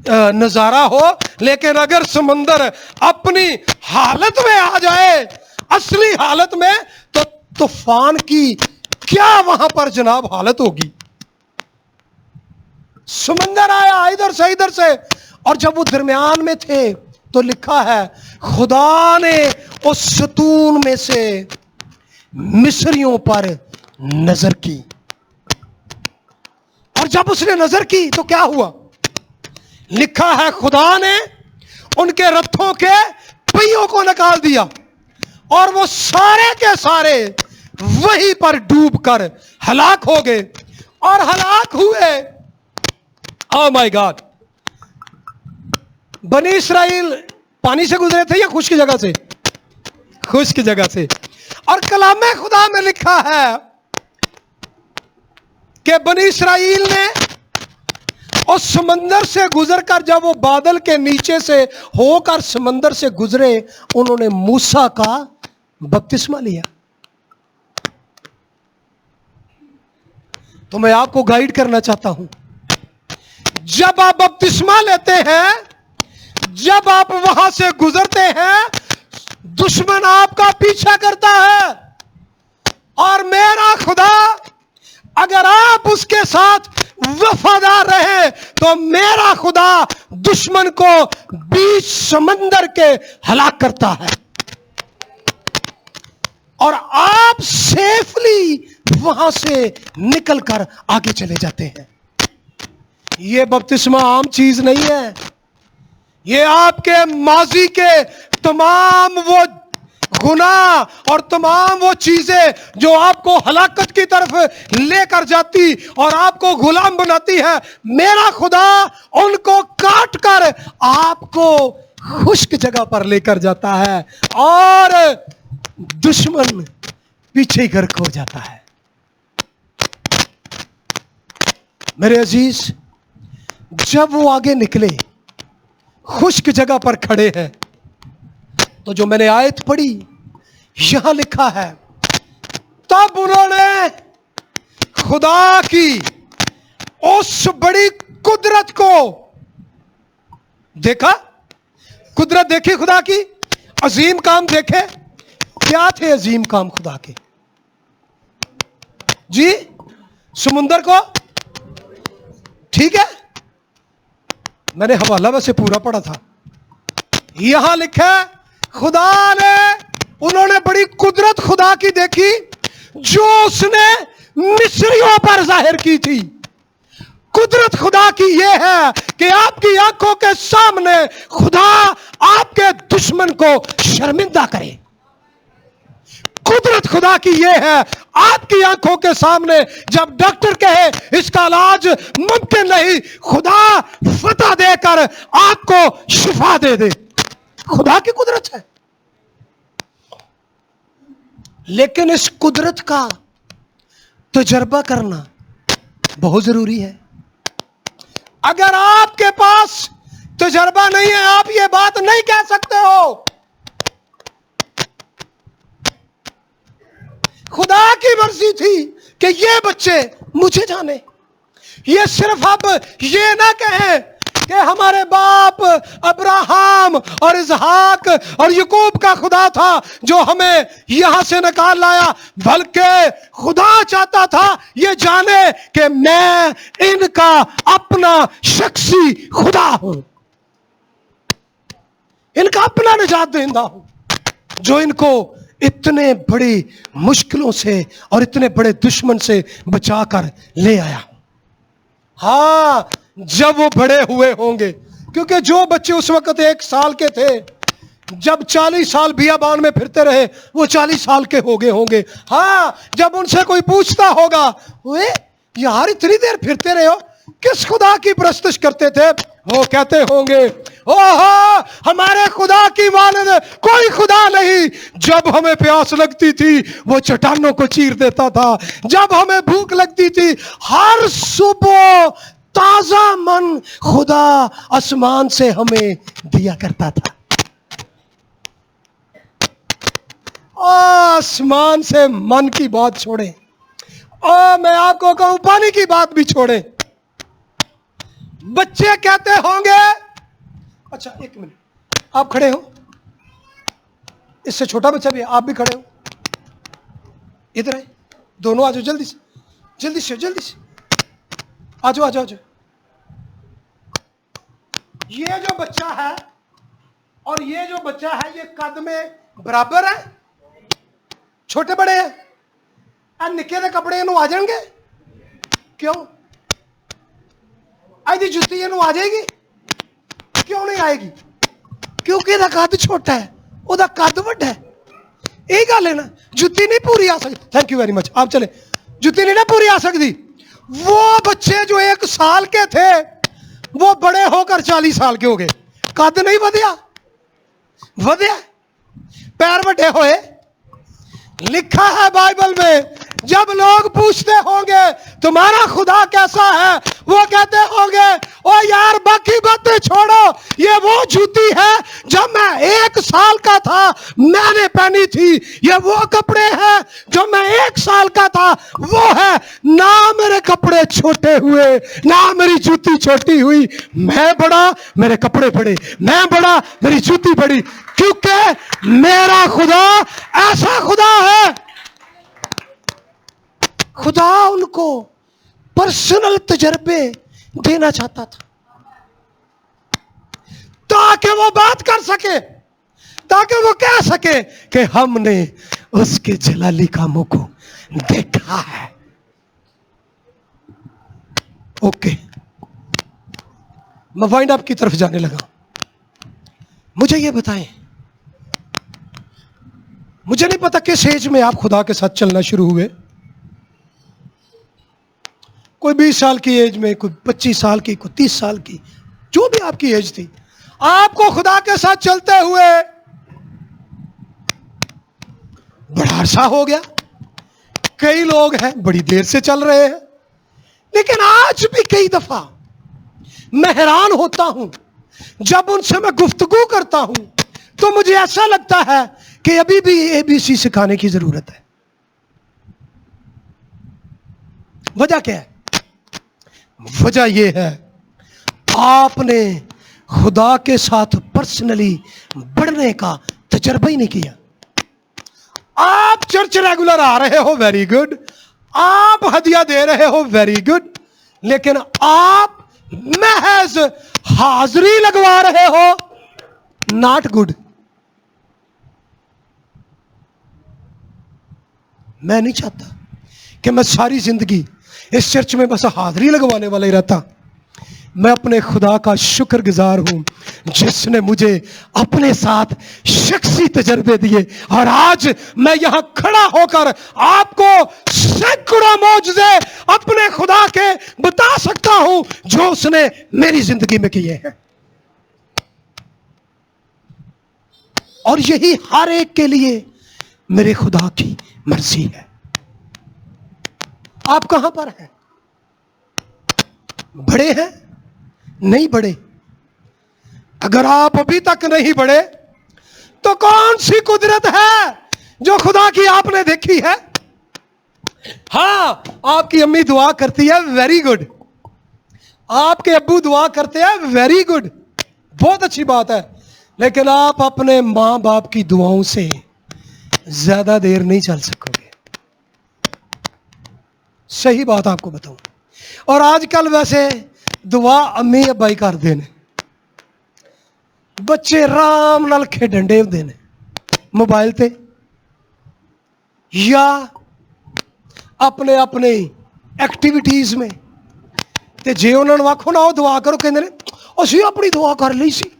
S2: नजारा हो, लेकिन अगर समंदर अपनी हालत में आ जाए, असली हालत में, तो तूफान की क्या वहां पर जनाब हालत होगी। समंदर आया इधर से और जब वो दरमियान में थे तो लिखा है खुदा ने उस सतून में से मिस्रियों पर नजर की। और जब उसने नजर की तो क्या हुआ? लिखा है खुदा ने उनके रथों के पहियों को निकाल दिया और वो सारे के सारे वहीं पर डूबकर हलाक हो गए। और हलाक हुए, ओह माय गॉड, बनी इस्राइल पानी से गुजरे थे या खुश्क जगह से? खुश्क जगह से। और कलामे खुदा में लिखा है कि बनी इस्राइल ने उस समंदर से गुजरकर जब वो बादल के नीचे से होकर समंदर से गुजरे, उन्होंने मूसा का बपतिस्मा लिया। तो मैं आपको गाइड करना चाहता हूं। जब आप बपतिस्मा लेते हैं, जब आप वहां से गुजरते हैं, दुश्मन आपका पीछा करता है, और मेरा खुदा अगर आप उसके साथ वफादार रहे तो मेरा खुदा दुश्मन को बीच समंदर के हलाक करता है और आप सेफली वहां से निकलकर आगे चले जाते हैं। यह बपतिस्मा आम चीज नहीं है। यह आपके माजी के तमाम वो गुनाह और तमाम वो चीजें जो आपको हलाकत की तरफ लेकर जाती और आपको गुलाम बनाती है, मेरा खुदा उनको काट कर आपको खुश्क जगह पर लेकर जाता है और दुश्मन पीछे ही गर्क हो जाता है। मेरे अजीज, जब वो आगे निकले, खुश्क जगह पर खड़े हैं, तो जो मैंने आयत पढ़ी यहां लिखा है, तब उन्होंने खुदा की उस बड़ी कुदरत को देखा। कुदरत देखी खुदा की, अजीम काम देखे। क्या थे अजीम काम खुदा के? जी, समुंदर को, ठीक है, मैंने हवाला वैसे पूरा पढ़ा था। यहां लिखा है खुदा ने, उन्होंने बड़ी कुदरत खुदा की देखी जो उसने मिस्रियों पर जाहिर की थी। कुदरत खुदा की यह है कि आपकी आंखों के सामने खुदा आपके दुश्मन को शर्मिंदा करे। कुदरत खुदा की यह है आपकी आंखों के सामने जब डॉक्टर कहे इसका इलाज मुमकिन नहीं, खुदा फतह देकर आपको शिफा दे दे। खुदा की कुदरत है। लेकिन इस कुदरत का तजर्बा करना बहुत जरूरी है। अगर आपके पास तजर्बा नहीं है, आप ये बात नहीं कह सकते हो। खुदा की मर्जी थी कि ये बच्चे मुझे जाने। ये सिर्फ आप ये ना कहें कि हमारे बाप अब्राहम और इसहाक और याकूब का खुदा था जो हमें यहां से निकाल लाया, बल्कि खुदा चाहता था ये जाने कि मैं इनका अपना शख्सी खुदा हूं, इनका अपना निजात देंदा हूं जो इनको इतने बड़ी मुश्किलों से और इतने बड़े दुश्मन से बचाकर ले आया। हाँ, जब वो बड़े हुए होंगे, क्योंकि जो बच्चे उस वक्त 1 साल के थे, जब 40 साल बियाबान में फिरते रहे, वो 40 साल के हो गए होंगे। हाँ, जब उनसे कोई पूछता होगा, वे यार इतनी देर फिरते रहे हो, किस खुदा की परस्तिश करते थे? वो कहते होंगे, ओहो, हमारे खुदा की मानद कोई खुदा नहीं। जब हमें प्यास लगती थी वो चट्टानों को चीर देता था, जब हमें भूख लगती थी हर सुबह ताजा मन खुदा आसमान से हमें दिया करता था। आसमान से मन की बात छोड़े, और मैं आपको कहूं पानी की बात भी छोड़े। बच्चे कहते होंगे, अच्छा 1 मिनट, आप खड़े हो, इससे छोटा बच्चा भी है, आप भी खड़े हो, इधर आए, दोनों आ जाओ, जल्दी से जल्दी से जल्दी से आ जाओ, आ जाओ, आ जाओ। ये जो बच्चा है और ये जो बच्चा है, ये कद में बराबर है, छोटे बड़े हैं। निक्के दे कपड़े इनू आ जाएंगे? क्यों? आदि जुत्ती इनू आ जाएगी? क्यों नहीं आएगी? क्योंकि इहदा कद छोटा है, उहदा कद वड्डा है। यही गल है ना, जुत्ती नहीं पूरी आ सकती। थैंक यू वेरी मच, आप चले। जुत्ती नहीं ना पूरी आ सकती। वो बच्चे जो 1 साल के थे वो बड़े होकर 40 साल के हो गए, कद नहीं वधिया? वधिया। पैर वड्डे होए, लिखा है बाइबल में, जब लोग पूछते होंगे तुम्हारा खुदा कैसा है, वो कहते होंगे ओ यार बाकी बातें छोड़ो, ये वो जूती है जब मैं 1 साल का था मैंने पहनी थी, ये वो कपड़े हैं जो मैं 1 साल का था वो है। ना मेरे कपड़े छोटे हुए ना मेरी जूती छोटी हुई, मैं बड़ा मेरे कपड़े बड़े, मैं बड़ा मेरी जूती बड़ी, क्योंकि मेरा खुदा ऐसा खुदा है। खुदा उनको पर्सनल तजर्बे देना चाहता था ताकि वो बात कर सके, ताकि वो कह सके कि हमने उसके जलाली कामों को देखा है। ओके, मैं वाइंड अप की तरफ जाने लगा। मुझे ये बताएं, मुझे नहीं पता किस एज में आप खुदा के साथ चलना शुरू हुए। कोई 20 साल की एज में, कोई 25 साल की, कोई 30 साल की, जो भी आपकी एज थी, आपको खुदा के साथ चलते हुए बड़ा अरसा हो गया। कई लोग हैं बड़ी देर से चल रहे हैं, लेकिन आज भी कई दफा मैं हैरान होता हूं जब उनसे मैं गुफ्तगू करता हूं तो मुझे ऐसा लगता है कि अभी भी ABC सिखाने की जरूरत है। वजह क्या है? वजह यह है आपने खुदा के साथ पर्सनली बढ़ने का तजर्बा ही नहीं किया। आप चर्च रेगुलर आ रहे हो, वेरी गुड, आप हदिया दे रहे हो, वेरी गुड, लेकिन आप महज हाजिरी लगवा रहे हो, नॉट गुड। मैं नहीं चाहता कि मैं सारी जिंदगी इस चर्च में बस हाजिरी लगवाने वाला ही रहता। मैं अपने खुदा का शुक्रगुजार हूं जिसने मुझे अपने साथ शख्सी तजर्बे दिए, और आज मैं यहां खड़ा होकर आपको सैकड़ों मौजज़े अपने खुदा के बता सकता हूं जो उसने मेरी जिंदगी में किए हैं। और यही हर एक के लिए मेरे खुदा की मर्जी है। आप कहां पर हैं? बड़े हैं? नहीं बड़े? अगर आप अभी तक नहीं बढ़े तो कौन सी कुदरत है जो खुदा की आपने देखी है? हां, आपकी अम्मी दुआ करती है, वेरी गुड, आपके अब्बू दुआ करते हैं, वेरी गुड, बहुत अच्छी बात है, लेकिन आप अपने मां बाप की दुआओं से ज्यादा देर नहीं चल सकोगे। सही बात आपको बताऊं। और आजकल वैसे दुआ अम्मी अब्बा ही करते हैं, बच्चे आराम नाल खेडन डे होंदे ने मोबाइल ते या अपने अपने एक्टिविटीज में, ते जे उन्होंने आखो ना दुआ करो, कहते ने असीं अपनी दुआ कर ली सी।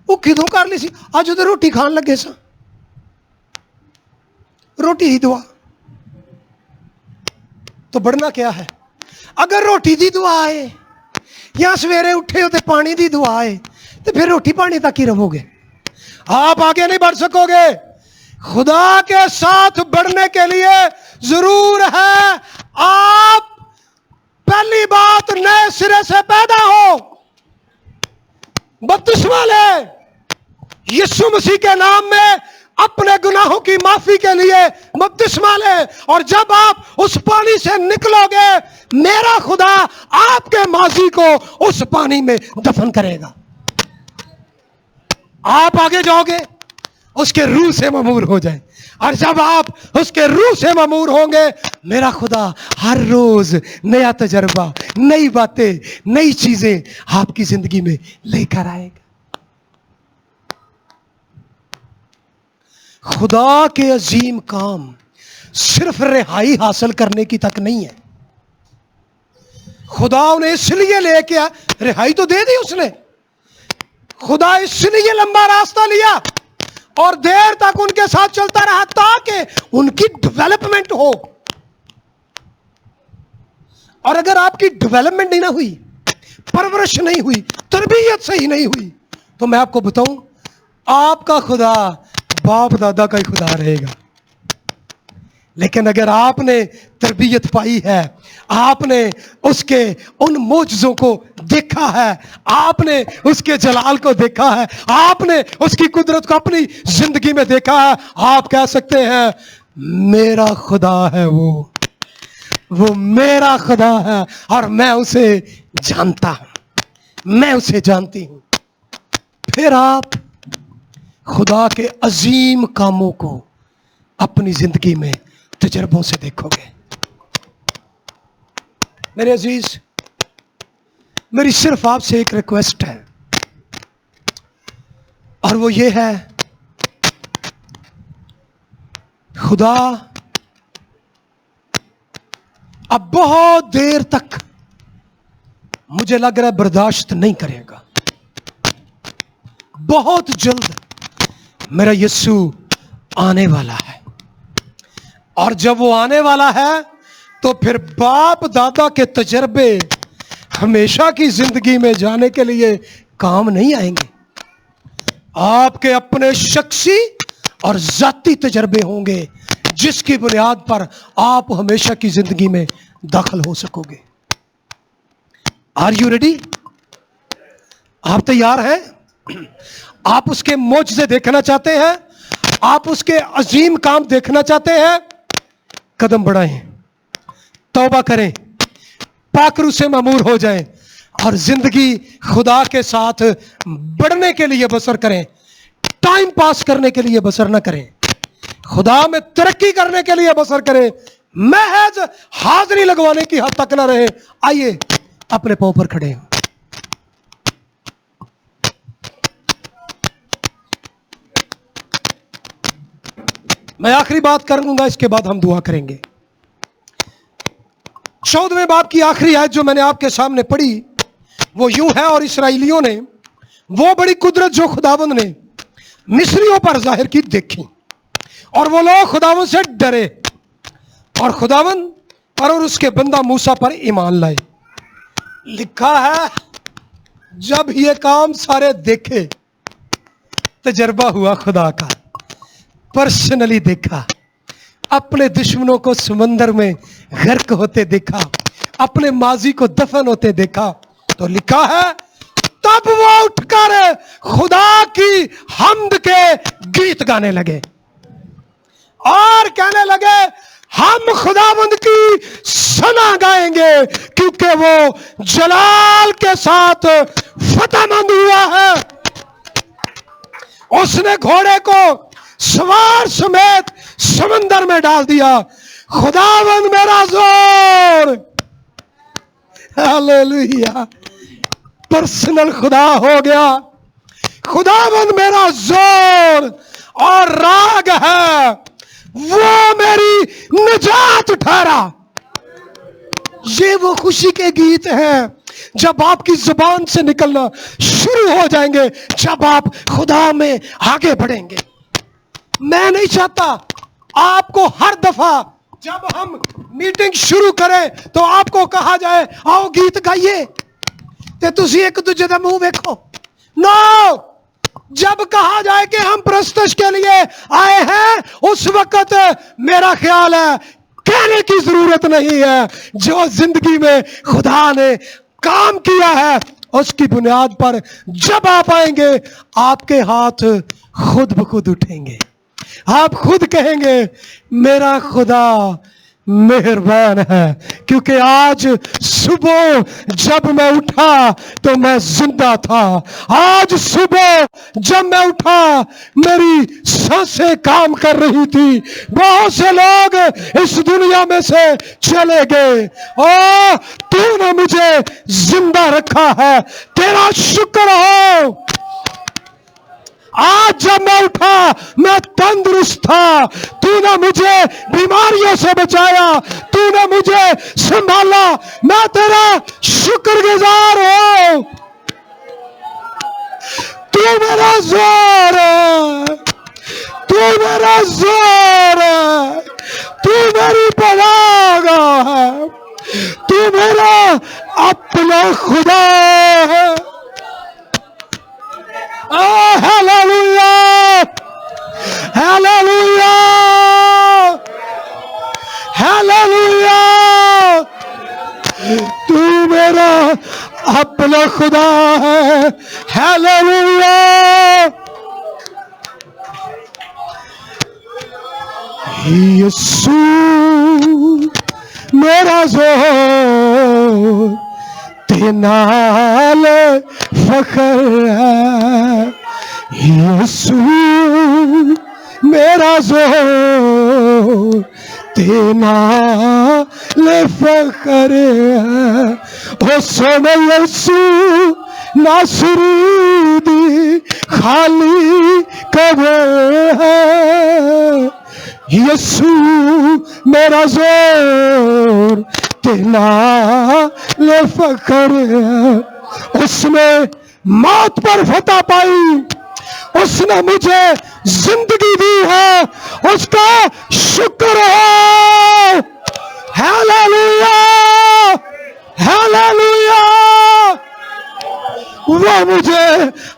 S2: वो किदों कर ली सी? अज तो रोटी खान लगे सा, रोटी ही दुआ। तो बढ़ना क्या है? अगर रोटी दी दुआ है या सवेरे उठे हो तो पानी दी दुआ है, तो फिर रोटी पानी तक ही रहोगे, आप आगे नहीं बढ़ सकोगे। खुदा के साथ बढ़ने के लिए जरूर है आप पहली बात नए सिरे से पैदा हो, बपतिस्मा ले, यीशु मसीह के नाम में अपने गुनाहों की माफी के लिए बपतिस्मा ले, और जब आप उस पानी से निकलोगे मेरा खुदा आपके माजी को उस पानी में दफन करेगा। आप आगे जाओगे, उसके रूह से ममूर हो जाए, और जब आप उसके रूह से ममूर होंगे मेरा खुदा हर रोज नया तजर्बा, नई बातें, नई चीजें आपकी जिंदगी में लेकर आएगा। खुदा के अजीम काम सिर्फ रिहाई हासिल करने की तक नहीं है। खुदा उन्हें इसलिए लेके आया, रिहाई तो दे दी उसने, खुदा इसलिए लंबा रास्ता लिया और देर तक उनके साथ चलता रहा ताकि उनकी डेवलपमेंट हो। और अगर आपकी डेवलपमेंट नहीं ना हुई, परवरिश नहीं हुई, तरबियत सही नहीं हुई, तो मैं आपको बताऊं आपका खुदा बाप दादा का ही खुदा रहेगा। लेकिन अगर आपने तरबियत पाई है, आपने उसके उन मोजज़ों को देखा है, आपने उसके जलाल को देखा है, आपने उसकी कुदरत को अपनी जिंदगी में देखा है, आप कह सकते हैं मेरा खुदा है, वो मेरा खुदा है और मैं उसे जानता हूं, मैं उसे जानती हूं। फिर आप खुदा के अजीम कामों को अपनी जिंदगी में तजर्बों से देखोगे। मेरे अजीज, मेरी सिर्फ आपसे एक रिक्वेस्ट है और वो ये है, खुदा अब बहुत देर तक मुझे लग रहा है बर्दाश्त नहीं करेगा। बहुत जल्द मेरा यीशु आने वाला है और जब वो आने वाला है तो फिर बाप दादा के तजर्बे हमेशा की जिंदगी में जाने के लिए काम नहीं आएंगे। आपके अपने शख्सी और जाती तजर्बे होंगे जिसकी बुनियाद पर आप हमेशा की जिंदगी में दाखिल हो सकोगे। Are you ready? आप तैयार हैं? आप उसके मोजज़े देखना चाहते हैं? आप उसके अजीम काम देखना चाहते हैं? कदम बढ़ाएं, तौबा करें, पाकरू से मामूर हो जाएं और जिंदगी खुदा के साथ बढ़ने के लिए बसर करें। टाइम पास करने के लिए बसर ना करें, खुदा में तरक्की करने के लिए बसर करें, महज हाजिरी लगवाने की हद तक ना रहे। आइए अपने पांव पर खड़े हो। मैं आखिरी बात करूंगा, इसके बाद हम दुआ करेंगे। 14वें बाब की आखिरी आयत जो मैंने आपके सामने पढ़ी वो यूं है, और इसराइलियों ने वो बड़ी कुदरत जो खुदावंद ने मिस्रियों पर जाहिर की देखी और वो लोग खुदावंद से डरे और खुदावंद पर और उसके बंदा मूसा पर ईमान लाए। लिखा है जब ये काम सारे देखे, तजर्बा हुआ खुदा का, पर्सनली देखा, अपने दुश्मनों को समंदर में गर्क होते देखा, अपने माजी को दफन होते देखा, तो लिखा है तब वो उठकर खुदा की हम्द के गीत गाने लगे और कहने लगे हम खुदावंद की सना गाएंगे क्योंकि वो जलाल के साथ फतेहमंद हुआ है। उसने घोड़े को सवार समेत समंदर में डाल दिया। खुदावंद मेरा जोर, हालेलुया, पर्सनल खुदा हो गया। खुदावंद मेरा जोर और राग है, वो मेरी निजात ठहरा। ये वो खुशी के गीत हैं जब आपकी जुबान से निकलना शुरू हो जाएंगे, जब आप खुदा में आगे बढ़ेंगे। मैं नहीं चाहता आपको हर दफा जब हम मीटिंग शुरू करें तो आपको कहा जाए आओ गीत गाइए ते तुसी एक दूजे का मुंह देखो। नो, जब कहा जाए कि हम प्रस्तुत के लिए आए हैं उस वक्त मेरा ख्याल है कहने की जरूरत नहीं है। जो जिंदगी में खुदा ने काम किया है उसकी बुनियाद पर जब आप आएंगे आपके हाथ खुद ब खुद उठेंगे। आप खुद कहेंगे मेरा खुदा मेहरबान है, क्योंकि आज सुबह जब मैं उठा तो मैं जिंदा था। आज सुबह जब मैं उठा मेरी सांसें काम कर रही थी। बहुत से लोग इस दुनिया में से चले गए और तूने मुझे जिंदा रखा है, तेरा शुक्र हो। आज जब मैं उठा मैं तंदुरुस्त था, तूने मुझे बीमारियों से बचाया, तूने मुझे संभाला, मैं तेरा शुक्रगुजार हूं। तू मेरा जोर है, तू मेरा जोर है, तू मेरी पनाह है, तू मेरा अपना खुदा है। हालेलुया, हालेलुया, हालेलुया, तू मेरा अपना खुदा है। हालेलुया, यीशु मेरा जोर, ते नाल फखर है। यीशु मेरा जोर, ते नाल फखर है। ओ सोने यीशु नासरी दी खाली कब्र है। यीशु मेरा जोर, ते नाल फखर है। उसने मौत पर फतह पाई, उसने मुझे जिंदगी दी है, उसका शुक्र हो। हालेलुया, हालेलुया, वो मुझे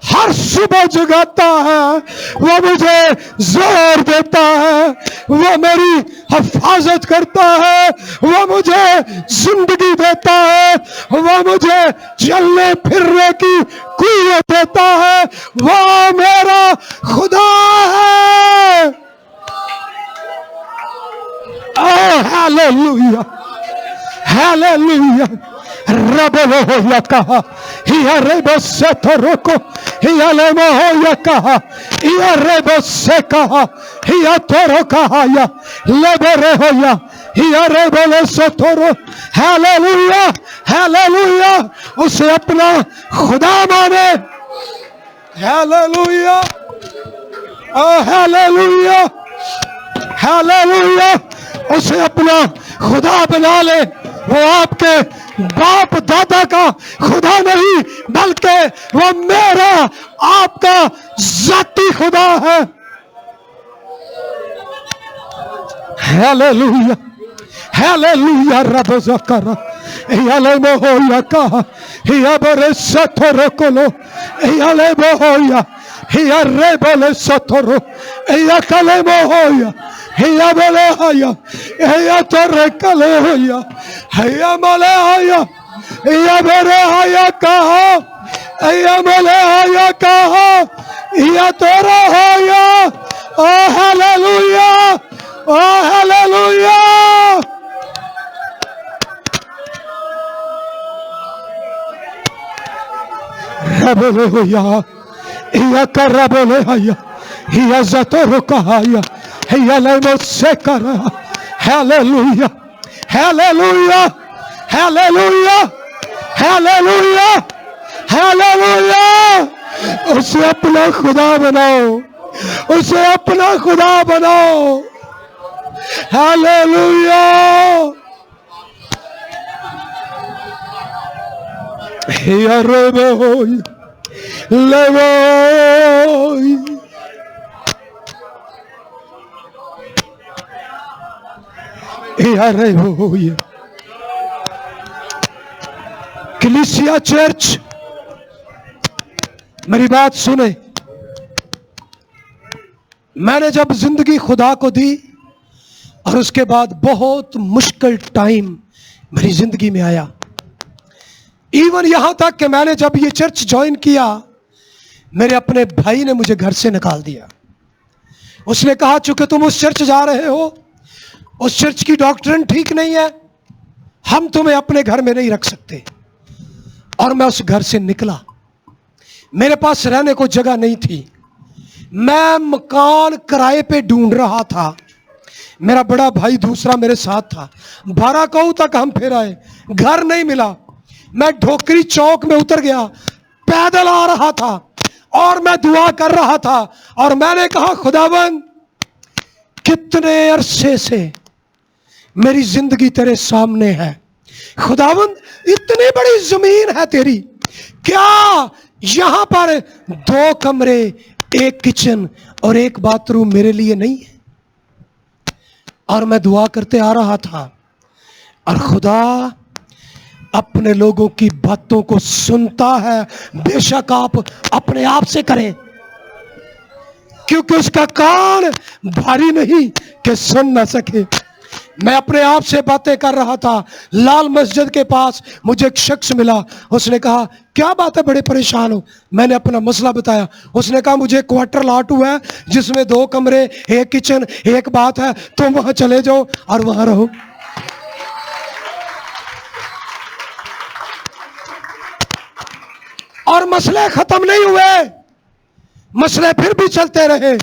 S2: हर सुबह जगाता है, वो मुझे जोर देता है, वो मेरी हिफाजत करता है, वो मुझे जिंदगी देता है, वो मुझे चलने फिरने की कुव्वत देता है। वो मेरा खुदा है। Oh hallelujah, hallelujah. रबलो हो कहा, हिया रेबो से तो रोको, हिया लेमो हो कहा, हिया रेबो से कहा, हिया तोरो कहा या लेबरे हो या, हिया रेबो ले से तोरो। हालेलुया, हालेलुया, उसे अपना खुदा माने। हालेलुया, ओ हालेलुया, हालेलुया, उसे अपना खुदा बना ले। वो आपके बाप दादा का खुदा नहीं, बल्कि वो मेरा आपका जाती खुदा है। हालेलुया, हालेलुया, रब ज़करा याले मोहोया का या बरे सथरो कोलो याले मोहोया या रे बोले सथरो या कले मोहोया या बोले आया या तोरे कले होया या मले आया या बरे आया कहा या मले आया कहा या तोरा होया। ओ हालेलुया, ओ hallelujah. Hallelujah. Iya karabole haya. Iya zatoro kahaya. Iya lemo sekara. Hallelujah. Hallelujah. Hallelujah. Hallelujah. Hallelujah. उसे अपना खुदा बनाओ, उसे अपना खुदा बनाओ। Hallelujah. Hiya reboy, levoy, hiya reboy। कलीसिया चर्च, मेरी बात सुने। मैंने जब जिंदगी खुदा को दी और उसके बाद बहुत मुश्किल टाइम मेरी जिंदगी में आया, इवन यहां तक कि मैंने जब ये चर्च ज्वाइन किया, मेरे अपने भाई ने मुझे घर से निकाल दिया। उसने कहा चूंकि तुम उस चर्च जा रहे हो, उस चर्च की डॉक्ट्रिन ठीक नहीं है, हम तुम्हें अपने घर में नहीं रख सकते। और मैं उस घर से निकला। मेरे पास रहने को जगह नहीं थी, मैं मकान किराए पे ढूंढ रहा था। मेरा बड़ा भाई दूसरा मेरे साथ था। 12 कऊ तक हम फिर आए, घर नहीं मिला। मैं ढोकरी चौक में उतर गया, पैदल आ रहा था और मैं दुआ कर रहा था। और मैंने कहा खुदावन, कितने अरसे से मेरी जिंदगी तेरे सामने है। खुदावन, इतनी बड़ी जमीन है तेरी, क्या यहां पर 2 कमरे, 1 किचन और 1 बाथरूम मेरे लिए नहीं है? और मैं दुआ करते आ रहा था और खुदा अपने लोगों की बातों को सुनता है, बेशक आप अपने आप से करें, क्योंकि उसका कान भारी नहीं कि सुन ना सके। मैं अपने आप से बातें कर रहा था, लाल मस्जिद के पास मुझे एक शख्स मिला। उसने कहा क्या बात है, बड़े परेशान हो? मैंने अपना मसला बताया। उसने कहा मुझे क्वार्टर लॉट हुआ है जिसमें 2 कमरे, 1 किचन, 1 बाथ है, तुम वहां चले जाओ और वहां रहो। और मसले खत्म नहीं हुए, मसले फिर भी चलते रहे।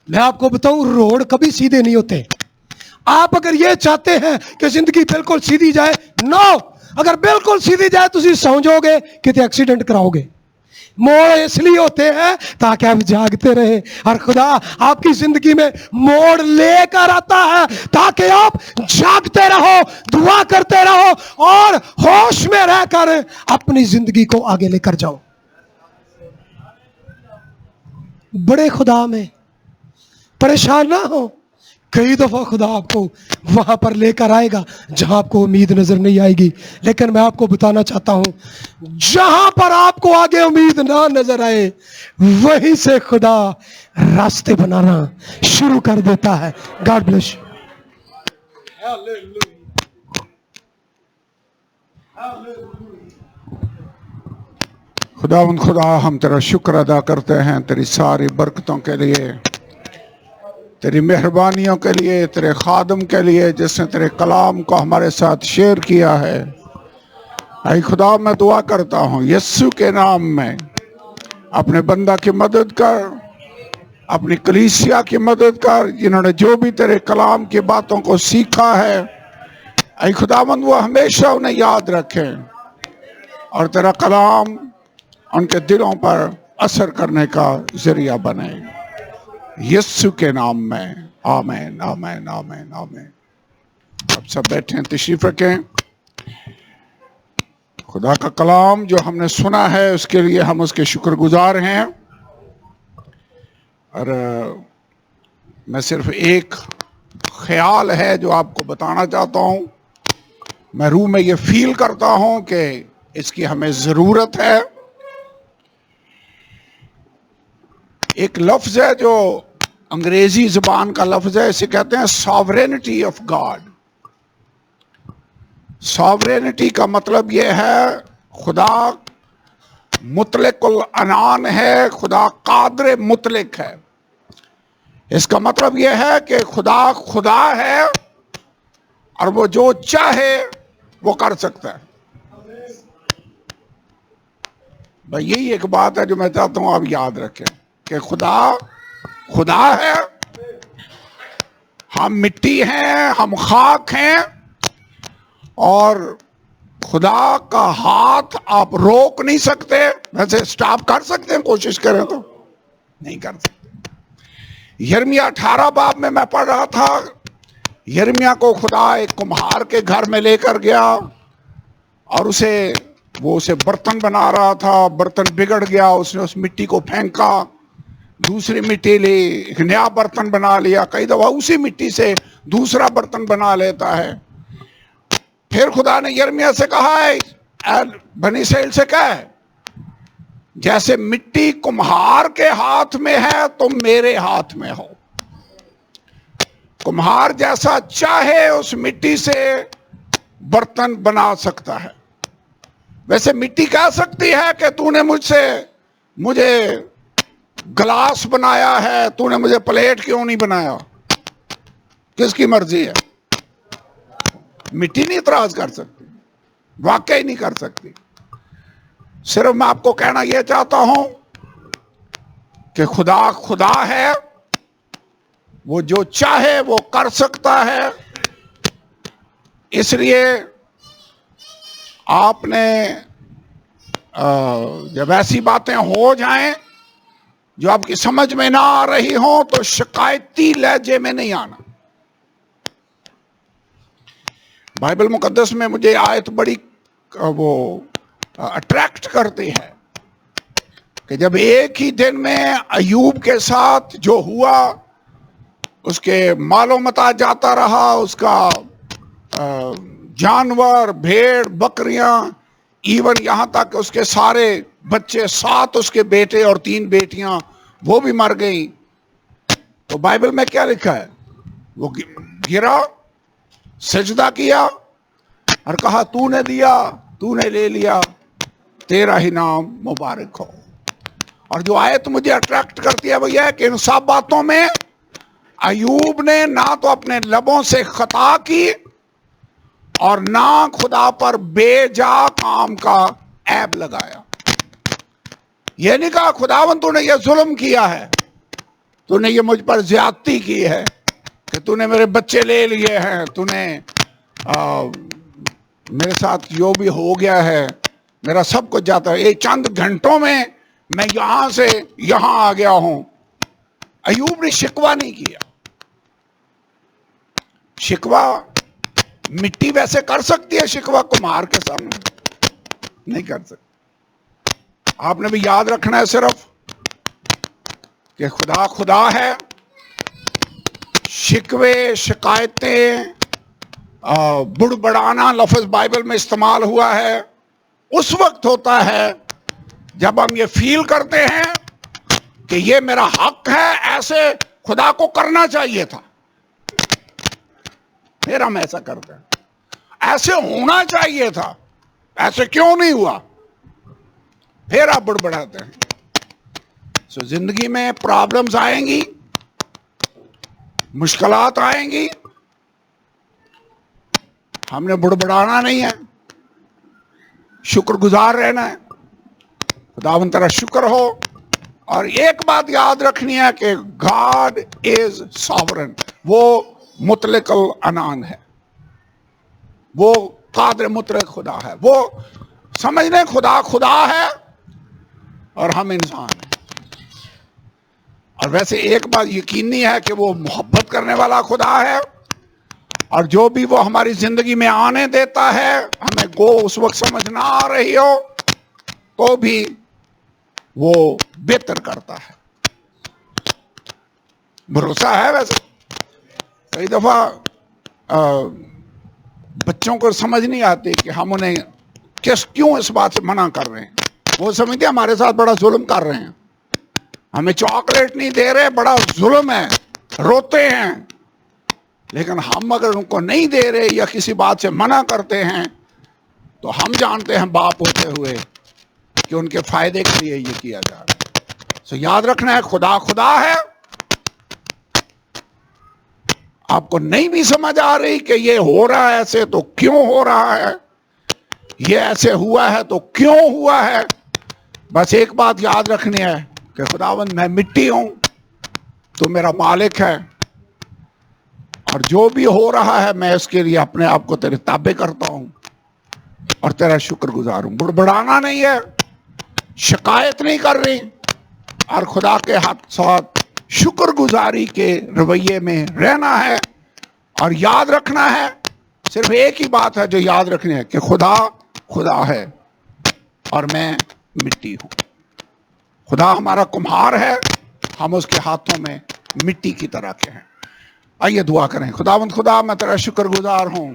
S2: मैं आपको बताऊं, रोड कभी सीधे नहीं होते। आप अगर ये चाहते हैं कि जिंदगी बिल्कुल सीधी जाए, नो, अगर बिल्कुल सीधी जाए तो समझोगे कि एक्सीडेंट कराओगे। मोड़ इसलिए होते हैं ताकि आप जागते रहे, और खुदा आपकी जिंदगी में मोड़ लेकर आता है ताकि आप जागते रहो, दुआ करते रहो और होश में रहकर अपनी जिंदगी को आगे लेकर जाओ। बड़े खुदा में परेशान ना हो। कई दफा खुदा आपको वहां पर लेकर आएगा जहां आपको उम्मीद नजर नहीं आएगी, लेकिन मैं आपको बताना चाहता हूं, जहां पर आपको आगे उम्मीद ना नजर आए वहीं से खुदा रास्ते बनाना शुरू कर देता है। God bless you.
S3: खुदा हम तेरा शुक्र अदा करते हैं तेरी सारी बरकतों के लिए, तेरी मेहरबानियों के लिए, तेरे खादम के लिए जिसने तेरे कलाम को हमारे साथ शेयर किया है। ऐ खुदा मैं दुआ करता हूँ यीशु के नाम में, अपने बंदा की मदद कर, अपनी कलीसिया की मदद कर, जिन्होंने जो भी तेरे कलाम की बातों को सीखा है। ऐ खुदावंद वो हमेशा उन्हें याद रखें और तेरा कलाम उनके दिलों पर असर करने का जरिया बने, यीशु के नाम में, आमीन आमीन आमीन आमीन। अब सब बैठे हैं, तशरीफ रखें। खुदा का कलाम जो हमने सुना है उसके लिए हम उसके शुक्रगुजार हैं। और मैं सिर्फ एक ख्याल है जो आपको बताना चाहता हूँ। मैं रूह में ये फील करता हूँ कि इसकी हमें ज़रूरत है। एक लफ्ज़ है जो अंग्रेजी ज़बान का लफ्ज़ है, इसे कहते हैं सॉवरेनिटी ऑफ गॉड। सॉवरेनिटी का मतलब यह है खुदा मुतलकुल अनान है, खुदा कादर मुतलक है। इसका मतलब यह है कि खुदा खुदा है और वो जो चाहे वो कर सकता है। भाई यही एक बात है जो मैं चाहता हूं आप याद रखें कि खुदा खुदा है, हम मिट्टी हैं, हम खाक हैं, और खुदा का हाथ आप रोक नहीं सकते। वैसे स्टॉप कर सकते हैं, कोशिश करें तो नहीं कर सकते। यिर्मयाह 18 बाब में मैं पढ़ रहा था, यिर्मयाह को खुदा एक कुम्हार के घर में लेकर गया और वो उसे बर्तन बना रहा था। बर्तन बिगड़ गया, उसने उस मिट्टी को फेंका, दूसरी मिट्टी ली, एक नया बर्तन बना लिया। कई दफा उसी मिट्टी से दूसरा बर्तन बना लेता है। फिर खुदा ने यिर्मयाह से कहा है, बनी इस्राएल से कहा है, जैसे मिट्टी कुम्हार के हाथ में है तुम मेरे हाथ में हो। कुम्हार जैसा चाहे उस मिट्टी से बर्तन बना सकता है। वैसे मिट्टी कह सकती है कि तूने मुझे गिलास बनाया है, तूने मुझे प्लेट क्यों नहीं बनाया? किसकी मर्जी है? मिट्टी नहीं इतराज कर सकती, वाकई नहीं कर सकती। सिर्फ मैं आपको कहना यह चाहता हूं कि खुदा खुदा है, वो जो चाहे वो कर सकता है। इसलिए आपने जब ऐसी बातें हो जाएं जो आपकी समझ में ना आ रही हो तो शिकायती लहजे में नहीं आना। बाइबल मुकद्दस में मुझे आयत बड़ी वो अट्रैक्ट करती है कि जब एक ही दिन में अय्यूब के साथ जो हुआ, उसके मालो मता जाता रहा, उसका जानवर, भेड़, बकरियां, इवन यहां तक उसके सारे बच्चे, 7 उसके बेटे और 3 बेटियां, वो भी मर गई। तो बाइबल में क्या लिखा है? वो गिरा सजदा किया और कहा तूने दिया, तूने ले लिया, तेरा ही नाम मुबारक हो। और जो आयत मुझे अट्रैक्ट करती है वो यह है कि इन सब बातों में अयूब ने ना तो अपने लबों से खता की और ना खुदा पर बेजा काम का ऐब लगाया। यह नहीं कहा खुदावन तूने यह जुल्म किया है, तूने ये मुझ पर ज्यादती की है कि तूने मेरे बच्चे ले लिए हैं, तूने मेरे साथ जो भी हो गया है, मेरा सब कुछ जाता है, ये चंद घंटों में मैं यहां से यहां आ गया हूं। अयूब ने शिकवा नहीं किया। शिकवा मिट्टी वैसे कर सकती है, शिकवा कुम्हार के सामने नहीं कर सकती। आपने भी याद रखना है सिर्फ कि खुदा खुदा है। शिकवे, शिकायतें, बुड़बड़ाना लफ्ज बाइबल में इस्तेमाल हुआ है उस वक्त होता है जब हम ये फील करते हैं कि ये मेरा हक है, ऐसे खुदा को करना चाहिए था, फिर हम ऐसा करते हैं। ऐसे होना चाहिए था, ऐसे क्यों नहीं हुआ, फिर आप बुड़बड़ाते हैं। सो जिंदगी में प्रॉब्लम्स आएंगी, मुश्किलात आएंगी, हमने बुड़बड़ाना नहीं है, शुक्रगुजार रहना है। खुदावन तेरा शुक्र हो। और एक बात याद रखनी है कि गॉड इज सॉवरेन, वो मुतलकल अनान है, वो कादिर मुतलक खुदा है। वो समझ लें खुदा खुदा है और हम इंसान हैं। और वैसे एक बात यकीनी है कि वो मोहब्बत करने वाला खुदा है, और जो भी वो हमारी जिंदगी में आने देता है, हमें गो उस वक्त समझ ना आ रही हो तो भी वो बेहतर करता है। भरोसा है। वैसे कई दफा बच्चों को समझ नहीं आती कि हम उन्हें क्यों इस बात से मना कर रहे हैं। वो समझते हमारे साथ बड़ा जुल्म कर रहे हैं, हमें चॉकलेट नहीं दे रहे, बड़ा जुल्म है, रोते हैं। लेकिन हम अगर उनको नहीं दे रहे या किसी बात से मना करते हैं तो हम जानते हैं बाप होते हुए कि उनके फायदे के लिए ये किया जा रहा है। सो याद रखना है खुदा खुदा है। आपको नहीं भी समझ आ रही कि ये हो रहा है ऐसे तो क्यों हो रहा है, ये ऐसे हुआ है तो क्यों हुआ है, बस एक बात याद रखनी है कि खुदावंद मैं मिट्टी हूं, तो मेरा मालिक है, और जो भी हो रहा है मैं इसके लिए अपने आप को तेरे ताबे करता हूं और तेरा शुक्रगुजार हूं। बुड़बड़ाना नहीं है, शिकायत नहीं कर रही, और खुदा के हाथ साथ शुक्रगुजारी के रवैये में रहना है। और याद रखना है, सिर्फ एक ही बात है जो याद रखनी है कि खुदा खुदा है और मैं मिट्टी हूं। खुदा हमारा कुम्हार है, हम उसके हाथों में मिट्टी की तरह के हैं। आइए दुआ करें। खुदावंद खुदा, मैं तेरा शुक्रगुजार हूं।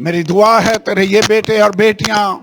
S3: मेरी दुआ है तेरे ये बेटे और बेटियां